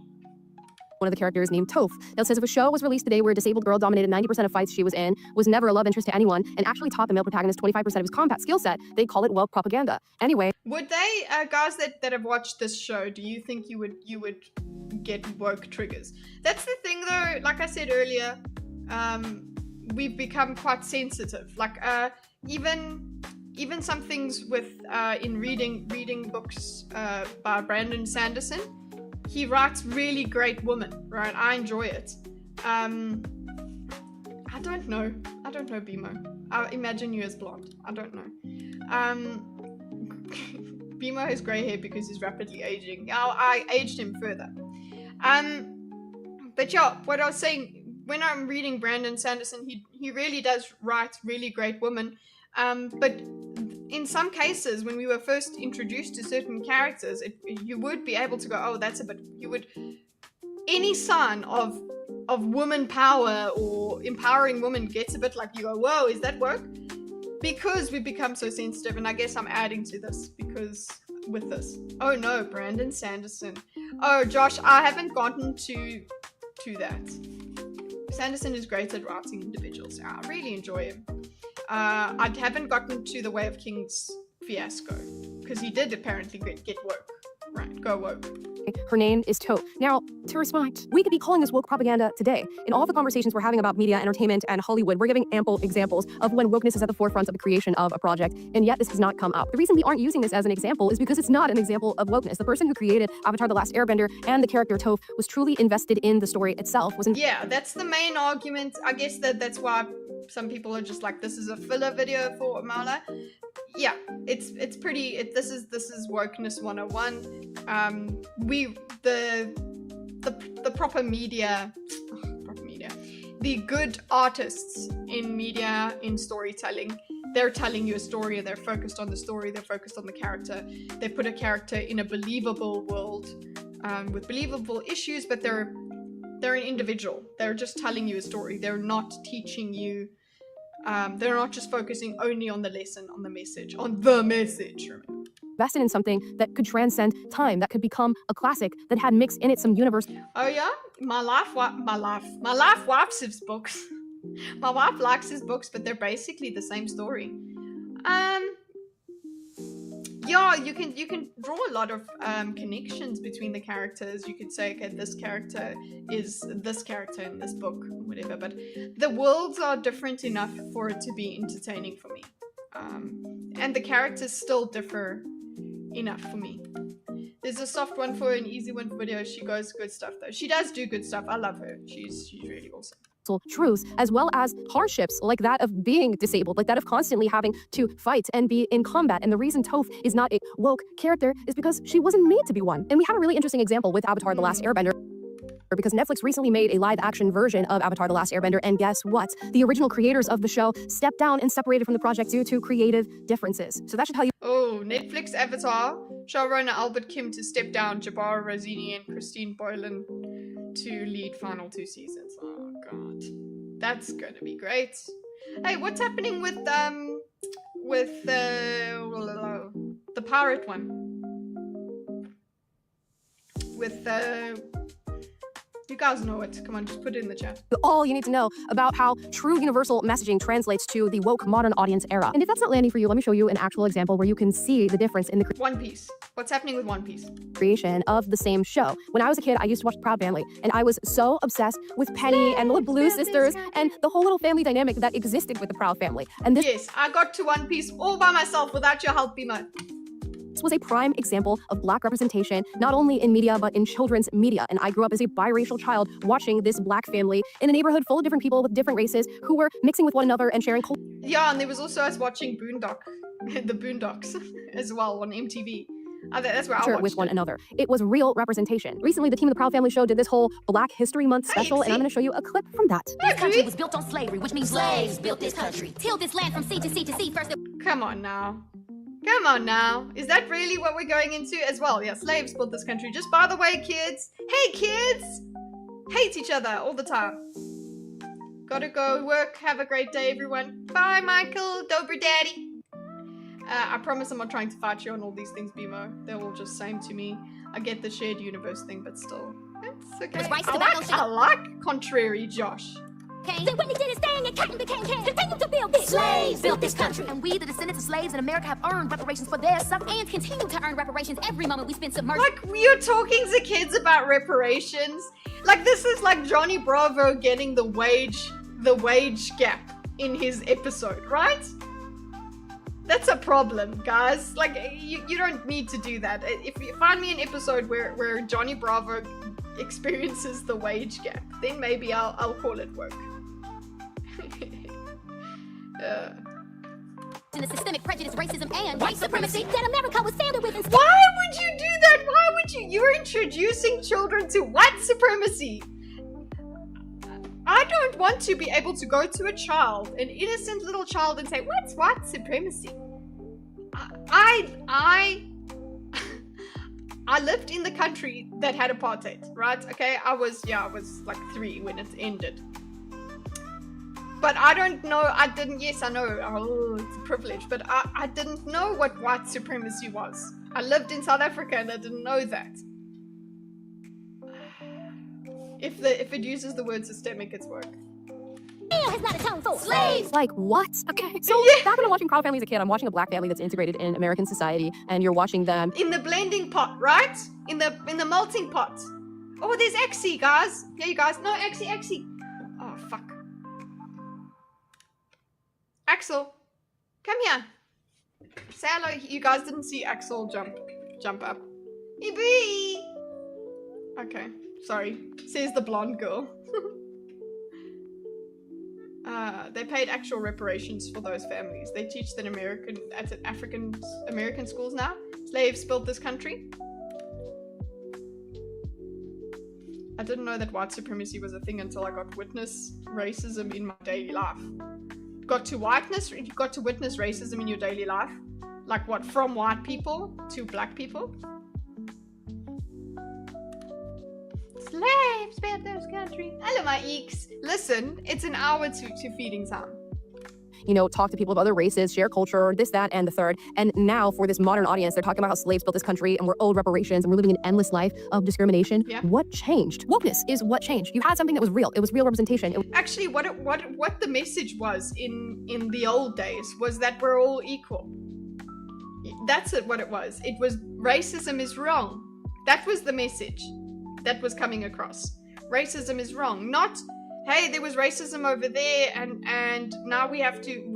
One of the characters named Toph. Now it says if a show was released today where a disabled girl dominated 90% of fights she was in, was never a love interest to anyone, and actually taught the male protagonist 25% of his combat skill set, they'd call it woke propaganda. Anyway. Would they, guys that have watched this show, do you think you would get woke triggers? That's the thing though, like I said earlier, we've become quite sensitive. Like even some things with in reading books by Brandon Sanderson. He writes really great women, right? I enjoy it. I don't know Bimo. I imagine you as blonde. I don't know. Bimo has grey hair because he's rapidly aging. I aged him further. But yeah, what I was saying, when I'm reading Brandon Sanderson, he really does write really great women. But in some cases, when we were first introduced to certain characters, you would be able to go, oh, that's a bit, any sign of woman power or empowering women gets a bit like, you go, whoa, is that woke? Because we've become so sensitive, and I guess I'm adding to this because with this. Oh no, Brandon Sanderson. Oh, Josh, I haven't gotten to that. Sanderson is great at writing individuals. I really enjoy him. I haven't gotten to the Way of Kings fiasco because he did apparently get woke. Right, go woke. Her name is Toph. Now, to respond, we could be calling this woke propaganda today. In all the conversations we're having about media, entertainment, and Hollywood, we're giving ample examples of when wokeness is at the forefront of the creation of a project, and yet this has not come up. The reason we aren't using this as an example is because it's not an example of wokeness. The person who created Avatar: The Last Airbender and the character Toph was truly invested in the story itself. Yeah, that's the main argument. I guess that's why some people are just like, this is a filler video for Amala. Yeah, it's pretty. This is wokeness 101. The proper media, the good artists in media, in storytelling, they're telling you a story and they're focused on the story, they're focused on the character. They put a character in a believable world with believable issues, but they're an individual. They're just telling you a story. They're not teaching you. They're not just focusing only on the lesson, on the message, invested in something that could transcend time, that could become a classic, that had mixed in it some universe. Oh yeah? My wife wipes his books. My wife likes his books, but they're basically the same story. Yeah, you can draw a lot of connections between the characters. You could say, okay, this character is this character in this book, whatever, but the worlds are different enough for it to be entertaining for me. And the characters still differ enough for me. There's a soft one for an easy one for video. She goes good stuff though. She does do good stuff. I love her. She's really awesome. Truths, as well as hardships like that of being disabled, like that of constantly having to fight and be in combat. And the reason Toph is not a woke character is because she wasn't made to be one. And we have a really interesting example with Avatar: The Last Airbender, because Netflix recently made a live-action version of Avatar: The Last Airbender, and guess what? The original creators of the show stepped down and separated from the project due to creative differences. So that should tell you— Oh, Netflix Avatar, showrunner Albert Kim to step down, Jabbar Razini and Christine Boylan to lead final 2 seasons. Oh god, that's gonna be great. Hey, what's happening with the pirate one? With you guys know it. Come on, just put it in the chat. All you need to know about how true universal messaging translates to the woke modern audience era. And if that's not landing for you, let me show you an actual example where you can see the difference in the One Piece. What's happening with One Piece? creation of the same show. When I was a kid, I used to watch Proud Family, and I was so obsessed with Penny and the Blue Sisters and the whole little family dynamic that existed with the Proud Family. And this Yes, I got to One Piece all by myself without your help, Bima. was a prime example of Black representation, not only in media, but in children's media. And I grew up as a biracial child watching this Black family in a neighborhood full of different people with different races who were mixing with one another and sharing culture. Yeah, and there was also us watching the Boondocks as well on MTV. That's where I watched with one it. another. It was real representation. Recently, the team of the Proud Family show did this whole Black History Month special, and I'm going to show you a clip from that. This country was built on slavery, which means slaves built this country. Tilled this land from sea to sea to sea. First, Come on now. Come on now. Is that really what we're going into as well? Yeah, slaves built this country. Just by the way, kids. Hey, kids! Hate each other all the time. Gotta go work. Have a great day, everyone. Bye, Michael. Dobry daddy. I promise I'm not trying to fight you on all these things, Bimo. They're all just same to me. I get the shared universe thing, but still. It's okay. I like contrary Josh. Okay. Then Whitney did his thing and cotton became king. Continue to build this. Slaves built this country. And we, the descendants of slaves in America, have earned reparations for their suck and continue to earn reparations every moment we spend submerged. Like, you're talking to kids about reparations? Like, this is like Johnny Bravo getting the wage gap in his episode, right? That's a problem, guys. Like, you don't need to do that. If you find me an episode where Johnny Bravo experiences the wage gap, then maybe I'll call it work. In the systemic prejudice, racism, and white supremacy that America was founded with. Why would you do that? Why would you? You're introducing children to white supremacy. I don't want to be able to go to a child, an innocent little child, and say, what's white supremacy? I lived in the country that had apartheid, right? Okay, I was like 3 when it ended. But I don't know, yes, I know, oh, it's a privilege, but I didn't know what white supremacy was. I lived in South Africa and I didn't know that. If it uses the word systemic, it's work. Has not atoned for slaves. Like, what? Okay, so back when I'm watching Proud Family as a kid, I'm watching a Black family that's integrated in American society, and you're watching them in the blending pot, right? In the melting pot. Oh, there's Exy, guys. Yeah, you guys. No, Exy. Oh, fuck. Axel, come here. Say hello. You guys didn't see Axel jump up. Ibi. Okay, sorry. Says the blonde girl. They paid actual reparations for those families. They teach that at American schools now. Slaves built this country. I didn't know that white supremacy was a thing until I got to witness racism in my daily life. You got to witness racism in your daily life. Like what, from white people to Black people? Slaves built this country. Hello, my eeks. Listen, it's an hour to feeding time. You know, talk to people of other races, share culture, this, that, and the third. And now for this modern audience, they're talking about how slaves built this country and we're owed reparations and we're living an endless life of discrimination. Yeah. What changed? Wokeness is what changed. You had something that was real. It was real representation. Actually, what the message was in the old days was that we're all equal. That's what it was. It was racism is wrong. That was the message that was coming across. Racism is wrong. Not, hey, there was racism over there and now we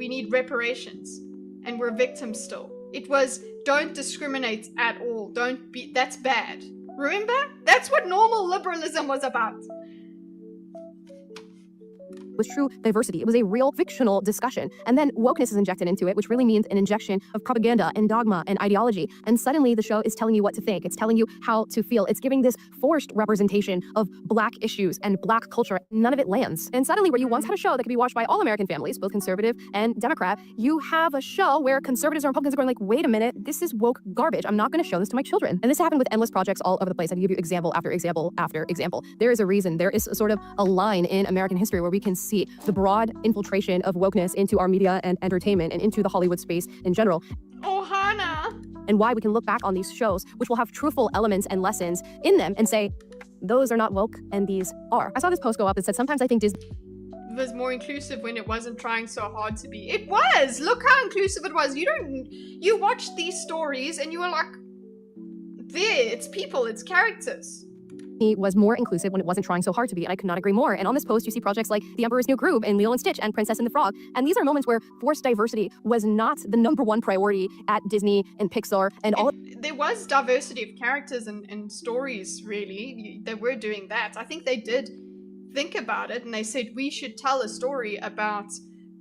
need reparations and we're victims still. It was, don't discriminate at all. That's bad. Remember? That's what normal liberalism was about. Was true diversity. It was a real fictional discussion. And then wokeness is injected into it, which really means an injection of propaganda and dogma and ideology. And suddenly the show is telling you what to think. It's telling you how to feel. It's giving this forced representation of Black issues and Black culture. None of it lands. And suddenly where you once had a show that could be watched by all American families, both conservative and Democrat, you have a show where conservatives and Republicans are going like, wait a minute, this is woke garbage. I'm not going to show this to my children. And this happened with endless projects all over the place. I can give you example after example after example. There is a reason. There is sort of a line in American history where we can see the broad infiltration of wokeness into our media and entertainment and into the Hollywood space in general. Oh, Hannah! And why we can look back on these shows, which will have truthful elements and lessons in them, and say, those are not woke, and these are. I saw this post go up that said, sometimes I think Disney was more inclusive when it wasn't trying so hard to be. It was! Look how inclusive it was. You watched these stories and you were like, there, it's people, it's characters. was more inclusive when it wasn't trying so hard to be, and I could not agree more. And on this post, you see projects like The Emperor's New Groove and Lilo and Stitch and Princess and the Frog. And these are moments where forced diversity was not the #1 priority at Disney and Pixar and all. There was diversity of characters and stories, really. They were doing that. I think they did think about it, and they said, we should tell a story about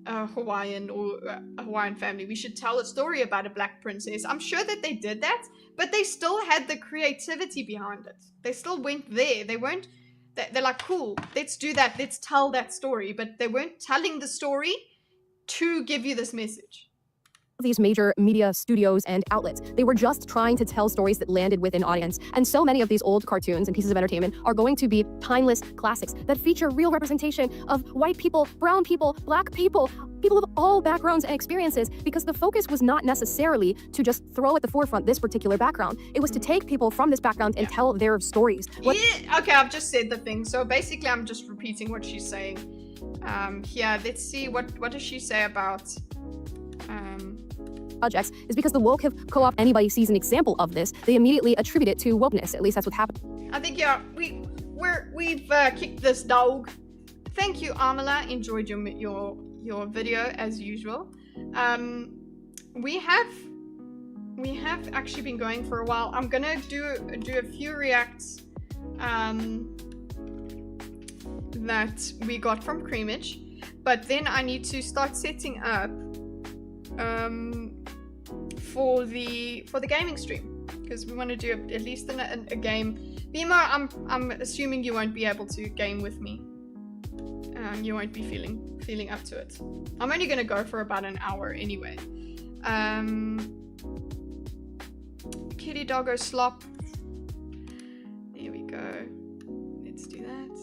a Hawaiian or a Hawaiian family. We should tell a story about a black princess. I'm sure that they did that, but they still had the creativity behind it. They still went there. They weren't, they're like, cool, let's do that. Let's tell that story. But they weren't telling the story to give you this message. These major media studios and outlets, they were just trying to tell stories that landed with an audience. And so many of these old cartoons and pieces of entertainment are going to be timeless classics that feature real representation of white people, brown people, black people, people of all backgrounds and experiences, because the focus was not necessarily to just throw at the forefront this particular background. It was to take people from this background and tell their stories. Yeah, okay, I've just said the thing. So basically, I'm just repeating what she's saying. Yeah, let's see, what does she say about... projects is because the woke have co-op. Anybody sees an example of this, they immediately attribute it to wokeness. At least that's what's happened. I think, yeah, we've kicked this dog. Thank you, Amala. Enjoyed your video as usual. We have actually been going for a while. I'm gonna do a few reacts that we got from Creamage, but then I need to start setting up for the gaming stream, because we want to do at least a game. Bimo, I'm assuming you won't be able to game with me. You won't be feeling up to it. I'm only gonna go for about an hour anyway. Kitty Doggo Slop. There we go. Let's do that.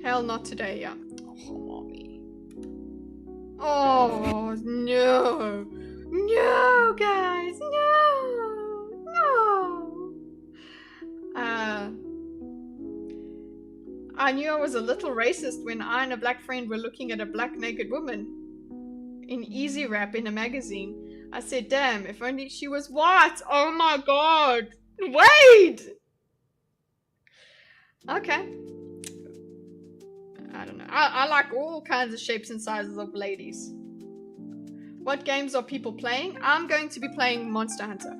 Hell, not today, yeah. Oh, mommy. Oh no. No, guys, no. I knew I was a little racist when I and a black friend were looking at a black naked woman in Easy Rap in a magazine. I said, damn, if only she was white. Oh my god. Wait! Okay. I don't know. I like all kinds of shapes and sizes of ladies. What games are people playing? I'm going to be playing Monster Hunter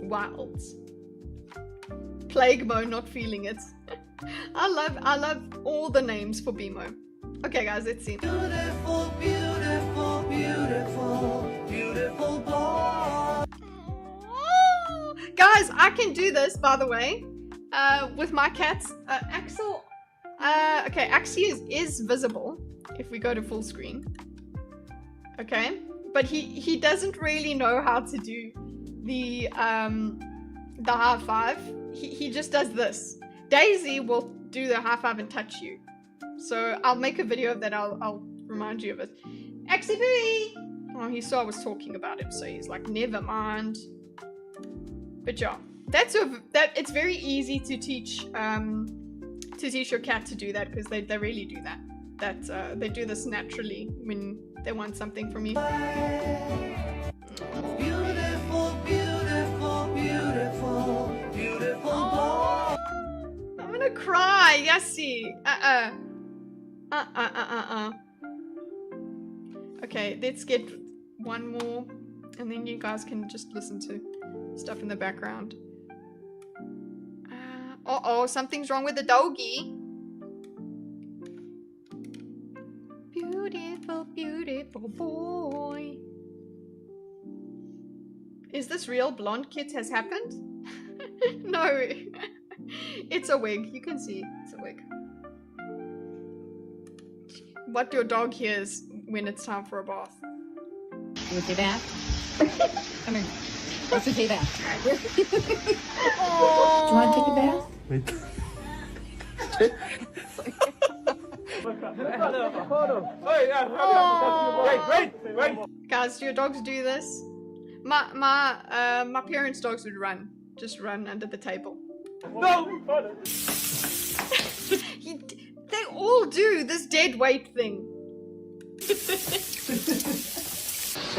Wilds. Plague Mo, not feeling it. I love all the names for BMO. Okay, guys, let's see. Beautiful, beautiful, beautiful, beautiful boy. Oh, guys, I can do this, by the way, with my cats. Axel. Okay, Axie is visible if we go to full screen. Okay, but he doesn't really know how to do the high five. He just does this. Daisy will do the high five and touch you. So I'll make a video of that. I'll remind you of it. Axie Boo! Oh, he saw I was talking about him, so he's like, never mind. But yeah, it's very easy to teach your cat to do that, because they really do that. They do this naturally when they want something from you. Beautiful, beautiful, beautiful, beautiful boy. I'm gonna cry, Yassi. Okay, let's get one more, and then you guys can just listen to stuff in the background. Uh-oh, something's wrong with the doggy. Beautiful, beautiful boy. Is this real? Blonde Kit has happened? No. It's a wig. You can see it's a wig. What your dog hears when it's time for a bath. You want to take a bath? Come here. Let's just take a bath. Do you want to take a bath? Wait. Guys, do your dogs do this? My parents' dogs would just run under the table. No! They all do this dead weight thing.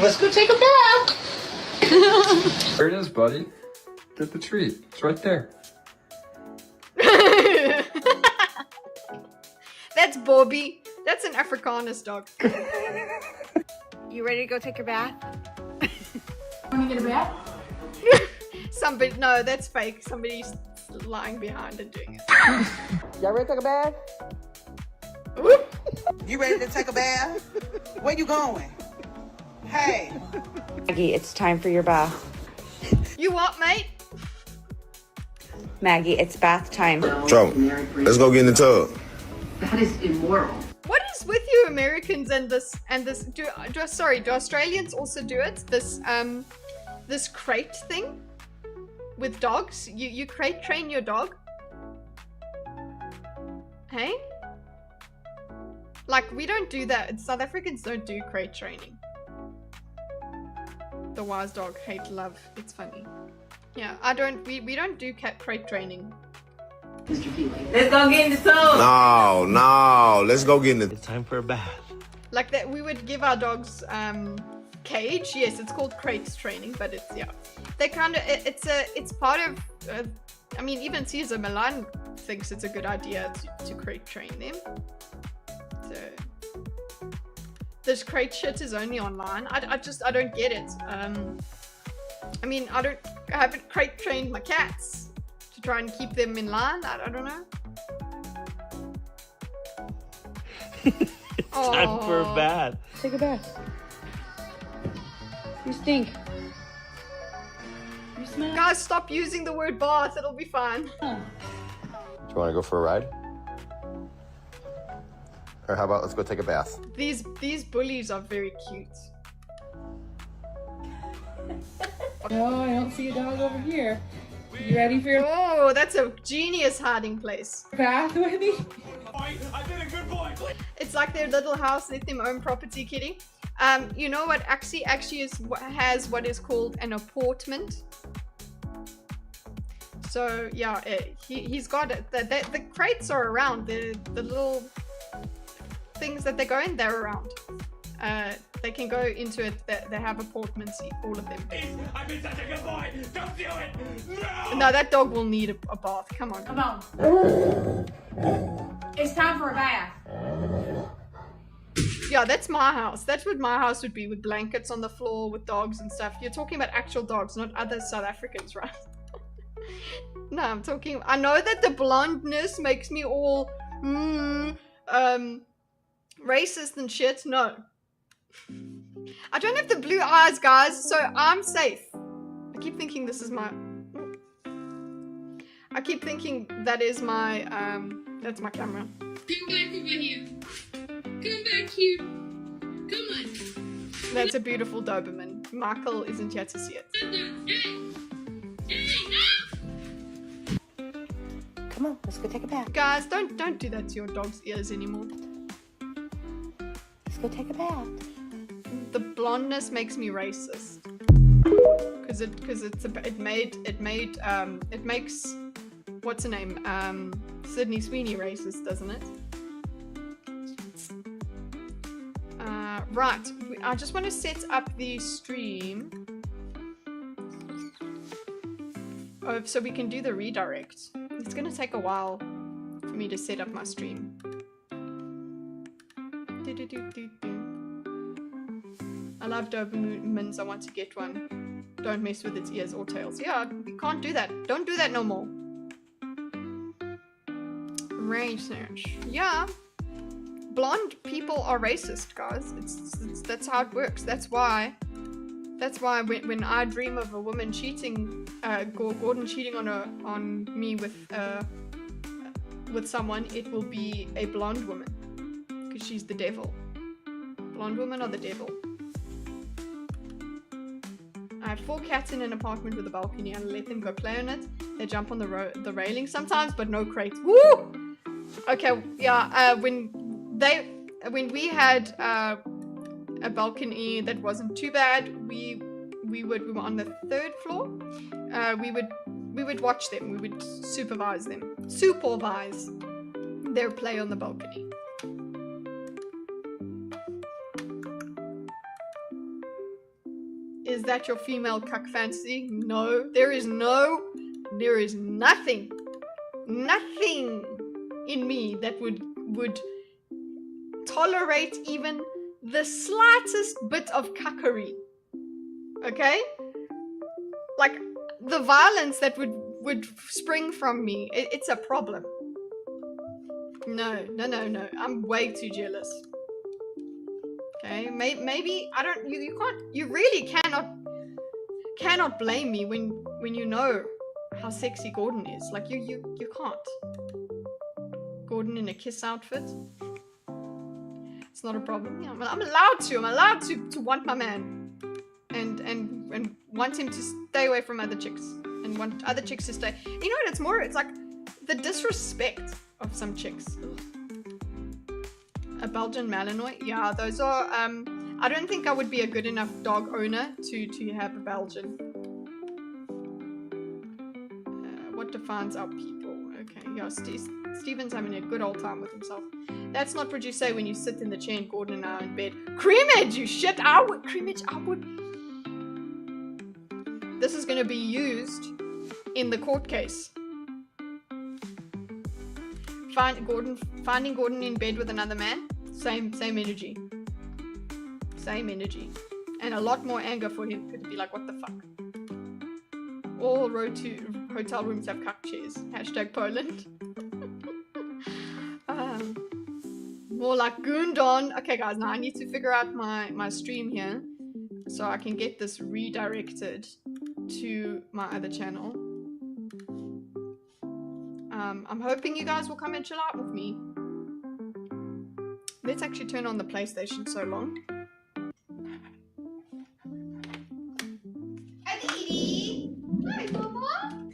Let's go take a bath! There it is, buddy. Get the treat. It's right there. That's Bobby. That's an Afrikaner dog. You ready to go take your bath? Want to get a bath? Somebody, no, that's fake. Somebody's lying behind and doing it. Y'all ready to take a bath? Whoop. You ready to take a bath? Where you going? Hey. Maggie, it's time for your bath. You what, mate? Maggie, it's bath time. Joe, let's go get in the tub. That is immoral. What is with you Americans and this? Do Australians also do it? This crate thing with dogs. You crate train your dog. Hey? Like, we don't do that. South Africans don't do crate training. The wise dog, hate, love. It's funny. Yeah, we don't do crate training. Mr. Feely. Let's go get in the tub. No, let's go get in the. It's time for a bath. Like that, we would give our dogs cage. Yes, it's called crate training, but it's they kind of it's part of. I mean, even Caesar Milan thinks it's a good idea to crate train them. So this crate shit is only online. I don't get it. I mean, I haven't crate trained my cats to try and keep them in line. I don't know. It's time for a bath. Take a bath. You stink. You smell. Guys, stop using the word bath. It'll be fine. Do you want to go for a ride? Or how about let's go take a bath? These bullies are very cute. No, I don't see a dog over here. You ready for your Oh, that's a genius hiding place. bath with me? I've been a good boy. It's like their little house, let them own property, kitty. You know what? Axie has what is called an apportment. So yeah, he's got it. The crates are around. The little things that they go in, they're around. They can go into it. They have apportments, all of them. I've been such a good boy. Don't do it. No. No, that dog will need a bath. Come on. Come on. It's time for a bath. Yeah, that's my house. That's what my house would be, with blankets on the floor, with dogs and stuff. You're talking about actual dogs, not other South Africans, right? No, I'm talking. I know that the blondness makes me all racist and shit. No. I don't have the blue eyes, guys, so I'm safe. I keep thinking this is my... I keep thinking that is my, that's my camera. Come back over here. Come back here. Come on. That's a beautiful Doberman. Michael isn't yet to see it. Come on, let's go take a bath. Guys, don't do that to your dog's ears anymore. Let's go take a bath. The blondness makes me racist. It makes what's her name? Sydney Sweeney racist, doesn't it? Right. I just want to set up the stream. Oh, so we can do the redirect. It's gonna take a while for me to set up my stream. I love Dobermans. I want to get one. Don't mess with its ears or tails. Yeah, we can't do that. Don't do that no more. Research. Yeah. Blonde people are racist, guys. That's how it works. That's why when I dream of a woman cheating, Gordon cheating on me with someone, it will be a blonde woman, because she's the devil. Blonde women are the devil. I have 4 cats in an apartment with a balcony, and I let them go play on it. They jump on the railing sometimes, but no crates. Woo! Okay, yeah. When when we had a balcony that wasn't too bad, we were on the 3rd floor. We would watch them. We would supervise their play on the balcony. Is that your female cuck fantasy? No, there is nothing in me that would tolerate even the slightest bit of cuckery. Okay? Like, the violence that would spring from me, it's a problem. No. I'm way too jealous. Okay, maybe I don't. You really cannot blame me when you know how sexy Gordon is. Like you can't. Gordon in a kiss outfit. It's not a problem. Yeah, I'm allowed to want my man, and want him to stay away from other chicks, and want other chicks to stay. You know what? It's like the disrespect of some chicks. Ugh. A Belgian Malinois? Yeah, those are, I don't think I would be a good enough dog owner to have a Belgian. What defines our people? Okay, yeah, Steven's having a good old time with himself. That's not what you say when you sit in the chair and Gordon and I are in bed. Cremage, you shit! Cremage, I would... This is gonna be used in the court case. Finding Gordon in bed with another man, same energy. Same energy. And a lot more anger for him. Could be like, what the fuck? All hotel rooms have cuck chairs. # Poland. More like Gundon. Okay guys, now I need to figure out my stream here so I can get this redirected to my other channel. I'm hoping you guys will come and chill out with me. Let's actually turn on the PlayStation so long. Aditi! Hi, Mama!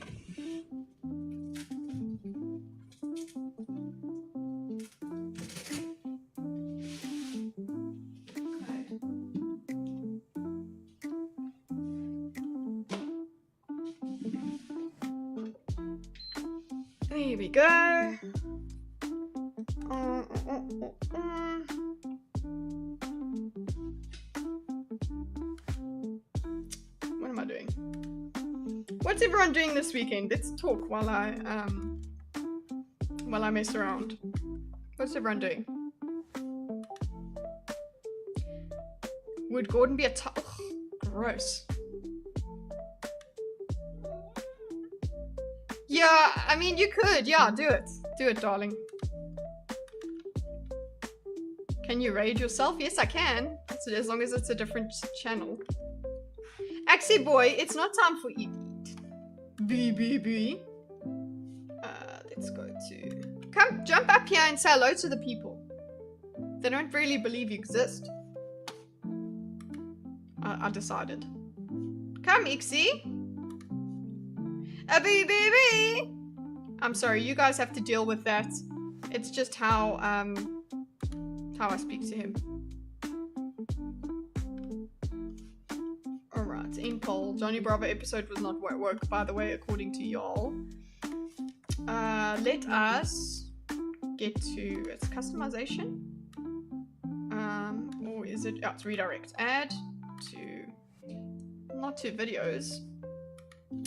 There we go. What am I doing? What's everyone doing this weekend? Let's talk while I mess around. What's everyone doing? Would Gordon be a gross. Yeah, I mean, you could. Yeah, do it. Do it, darling. Can you raid yourself? Yes, I can. So as long as it's a different channel. Axie boy, it's not time for eat. BBB. Let's go to... Come, jump up here and say hello to the people. They don't really believe you exist. I decided. Come, Ixie. A BBB. I'm sorry, you guys have to deal with that. It's just how I speak to him. Alright, in poll. Johnny Bravo episode was not work, by the way, according to y'all. Let us get to its customization. Or is it? Oh, it's redirect. Add to, not to videos.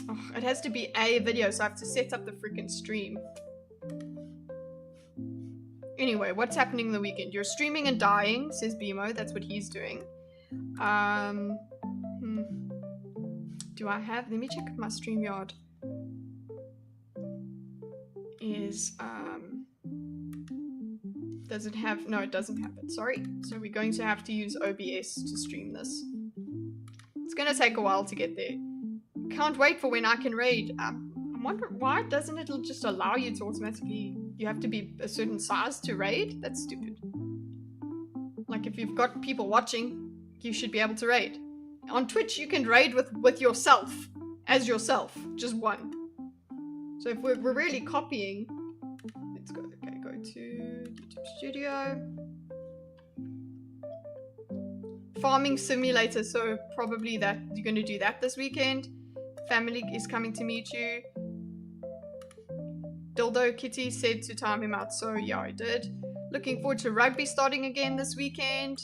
Oh, it has to be a video, so I have to set up the freaking stream. Anyway, what's happening the weekend? You're streaming and dying, says BMO. That's what he's doing. Do I have... Let me check my StreamYard. Does it have... No, it doesn't have it. Sorry. So we're going to have to use OBS to stream this. It's going to take a while to get there. Can't wait for when I can raid. I'm wondering why doesn't it just allow you to automatically... You have to be a certain size to raid? That's stupid. Like if you've got people watching, you should be able to raid. On Twitch, you can raid with yourself. As yourself. Just one. So if we're really copying... Let's go. Okay, go to YouTube Studio. farming simulator, so probably that you're going to do that this weekend. Family is coming to meet you. Dildo Kitty said to time him out, so yeah, I did. Looking forward to rugby starting again this weekend.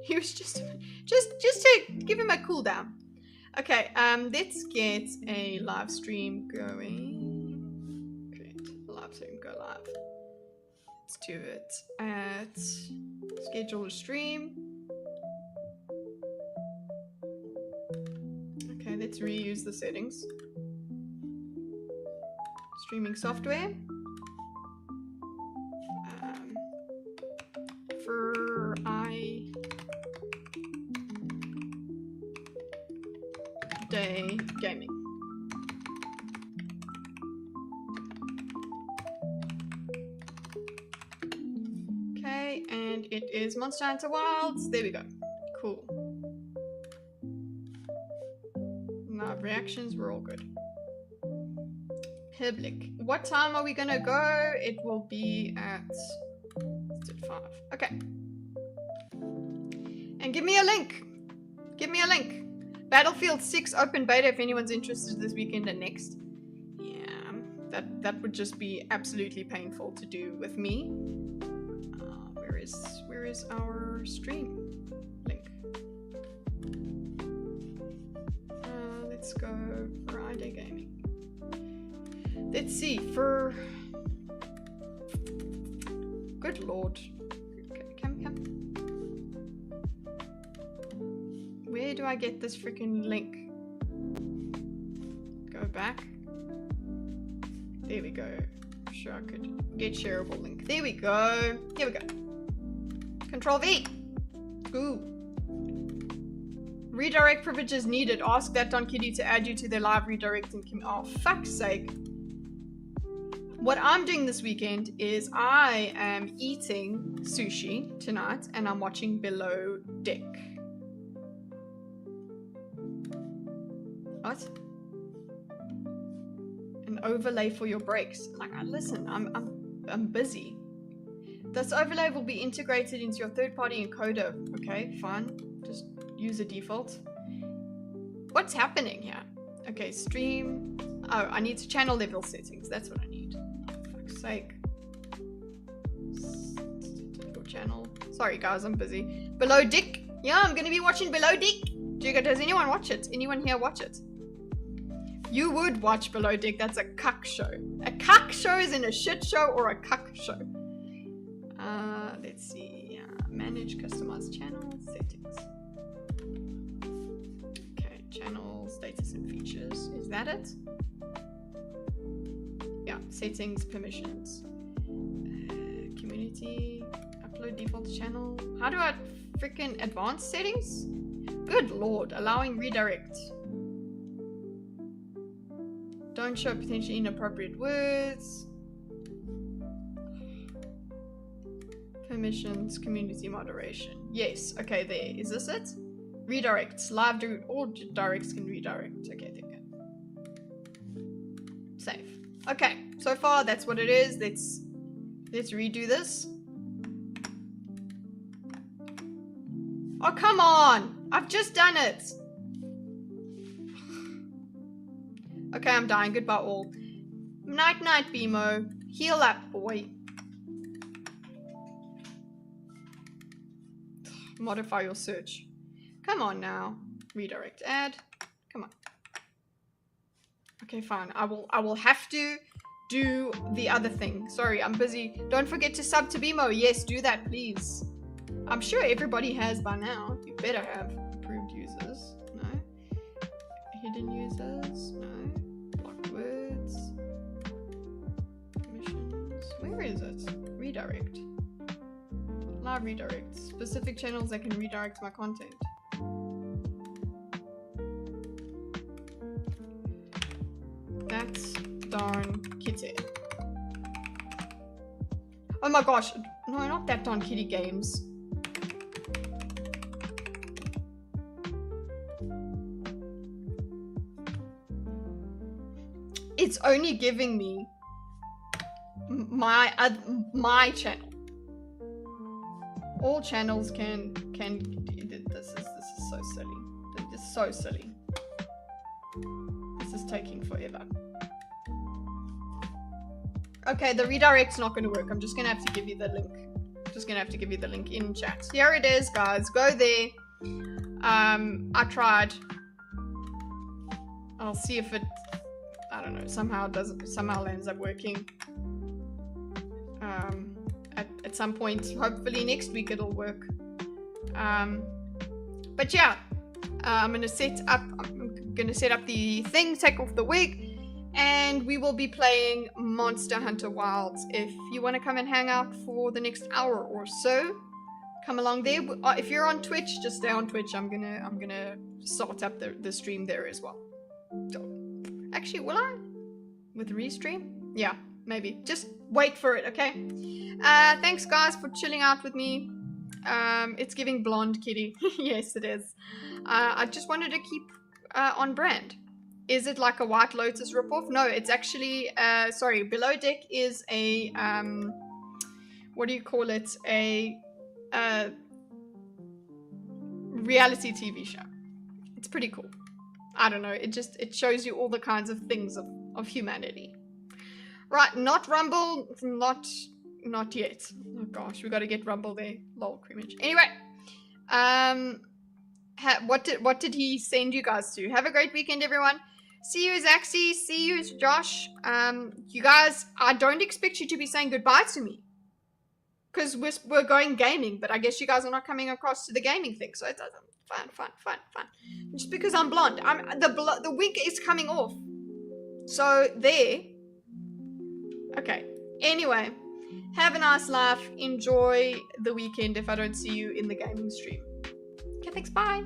He was just to give him a cool down. Okay, let's get a live stream going. Great, live stream, go live. Let's do it at schedule a stream. Okay, let's reuse the settings. Streaming software. Friday gaming. Okay, and it is Monster Hunter Wilds. There we go. Cool. Live reactions, we're all good. Public. What time are we gonna go? It will be at 5. Okay. And give me a link. Give me a link. Battlefield 6 open beta if anyone's interested this weekend and next. Yeah, that would just be absolutely painful to do with me. Where is our stream link? Let's go Friday gaming. Let's see for. Good lord. Come. Where do I get this freaking link? Go back. There we go. I'm sure I could get shareable link. There we go. Here we go. Control V. Ooh. Redirect privileges needed. Ask that Don Kitty to add you to their live redirecting. Oh, fuck's sake. What I'm doing this weekend is I am eating sushi tonight and I'm watching Below Deck. What? An overlay for your breaks. Like, listen, I'm busy. This overlay will be integrated into your third-party encoder. Okay, fine. Just use a default. What's happening here? Okay, stream. Oh, I need to channel level settings. That's what I need. For fuck's sake. Your channel. Sorry, guys, I'm busy. Below Dick. Yeah, I'm gonna be watching Below Dick. Does anyone watch it? Anyone here watch it? You would watch Below Deck. That's a cuck show. A cuck show is in a shit show or a cuck show. Let's see. Manage customized channel settings. Okay, channel status and features. Is that it? Yeah, settings, permissions. Community, upload default channel. How do I freaking advanced settings? Good lord, allowing redirect. Don't show potentially inappropriate words. Permissions, community moderation. Yes, okay, there. Is this it? Redirects. Live do all directs can redirect. Okay, there we go. Save. Okay, so far that's what it is. Let's redo this. Oh, come on! I've just done it! Okay, I'm dying. Goodbye, all. Night, BMO. Heal up, boy. Modify your search. Come on now. Redirect add. Come on. Okay, fine. I will have to do the other thing. Sorry, I'm busy. Don't forget to sub to BMO. Yes, do that, please. I'm sure everybody has by now. You better have approved users. No. Hidden users. No. Blocked words. Permissions. Where is it? Redirect. Live redirect. Specific channels that can redirect my content. That's darn kitty. Oh my gosh. No, not that darn kitty games. It's only giving me my channel. All channels can so silly. This is so silly. This is taking forever. Okay, the redirect's not going to work. I'm just going to have to give you the link. Just going to have to give you the link in chat. Here it is, guys. Go there. I tried. I'll see if it, I don't know, somehow ends up working. At some point, hopefully next week it'll work. But yeah, I'm gonna set up the thing, take off the wig, and we will be playing Monster Hunter Wilds. If you want to come and hang out for the next hour or so, come along there. If you're on Twitch, just stay on Twitch. I'm gonna sort up the stream there as well. So, actually, will I? With restream? Yeah, maybe. Just wait for it, okay? Thanks, guys, for chilling out with me. It's giving blonde kitty. Yes, it is. I just wanted to keep on brand. Is it like a White Lotus ripoff? No, it's actually, sorry, Below Deck is a, what do you call it? A reality TV show. It's pretty cool. I don't know, it shows you all the kinds of things of humanity. Right, not Rumble, not yet. Oh gosh, we got to get Rumble there. Lol, creamage. Anyway, what did he send you guys to? Have a great weekend, everyone. See you, Zaxi. See you, Josh. You guys, I don't expect you to be saying goodbye to me, because we're going gaming. But I guess you guys are not coming across to the gaming thing, so it doesn't. Fine. Just because I'm blonde, the wig is coming off. So there. Okay. Anyway, have a nice life. Enjoy the weekend if I don't see you in the gaming stream. Okay, thanks. Bye.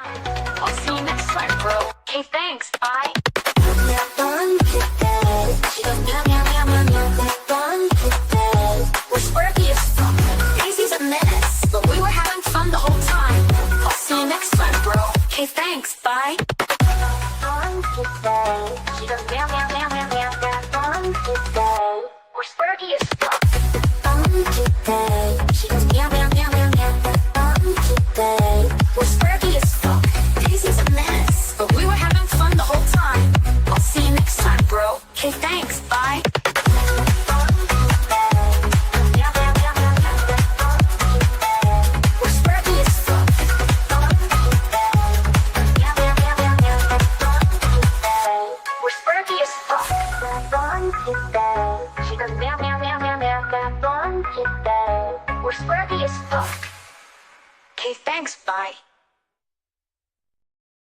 I'll see you next time, bro. Okay, thanks. Bye. We're squirky as fuck. Daisy's a menace, but we were having fun the whole time. I'll see you next time, bro. Okay, thanks. Bye. We're squirky as fuck. We're squirky as fuck. Daisy's a menace, but we were having fun the whole time. I'll see you next time, bro. Okay, thanks. Bye. We're squirky as fuck. We're squirky as fuck. We're squirky as fuck. Okay, thanks. Bye.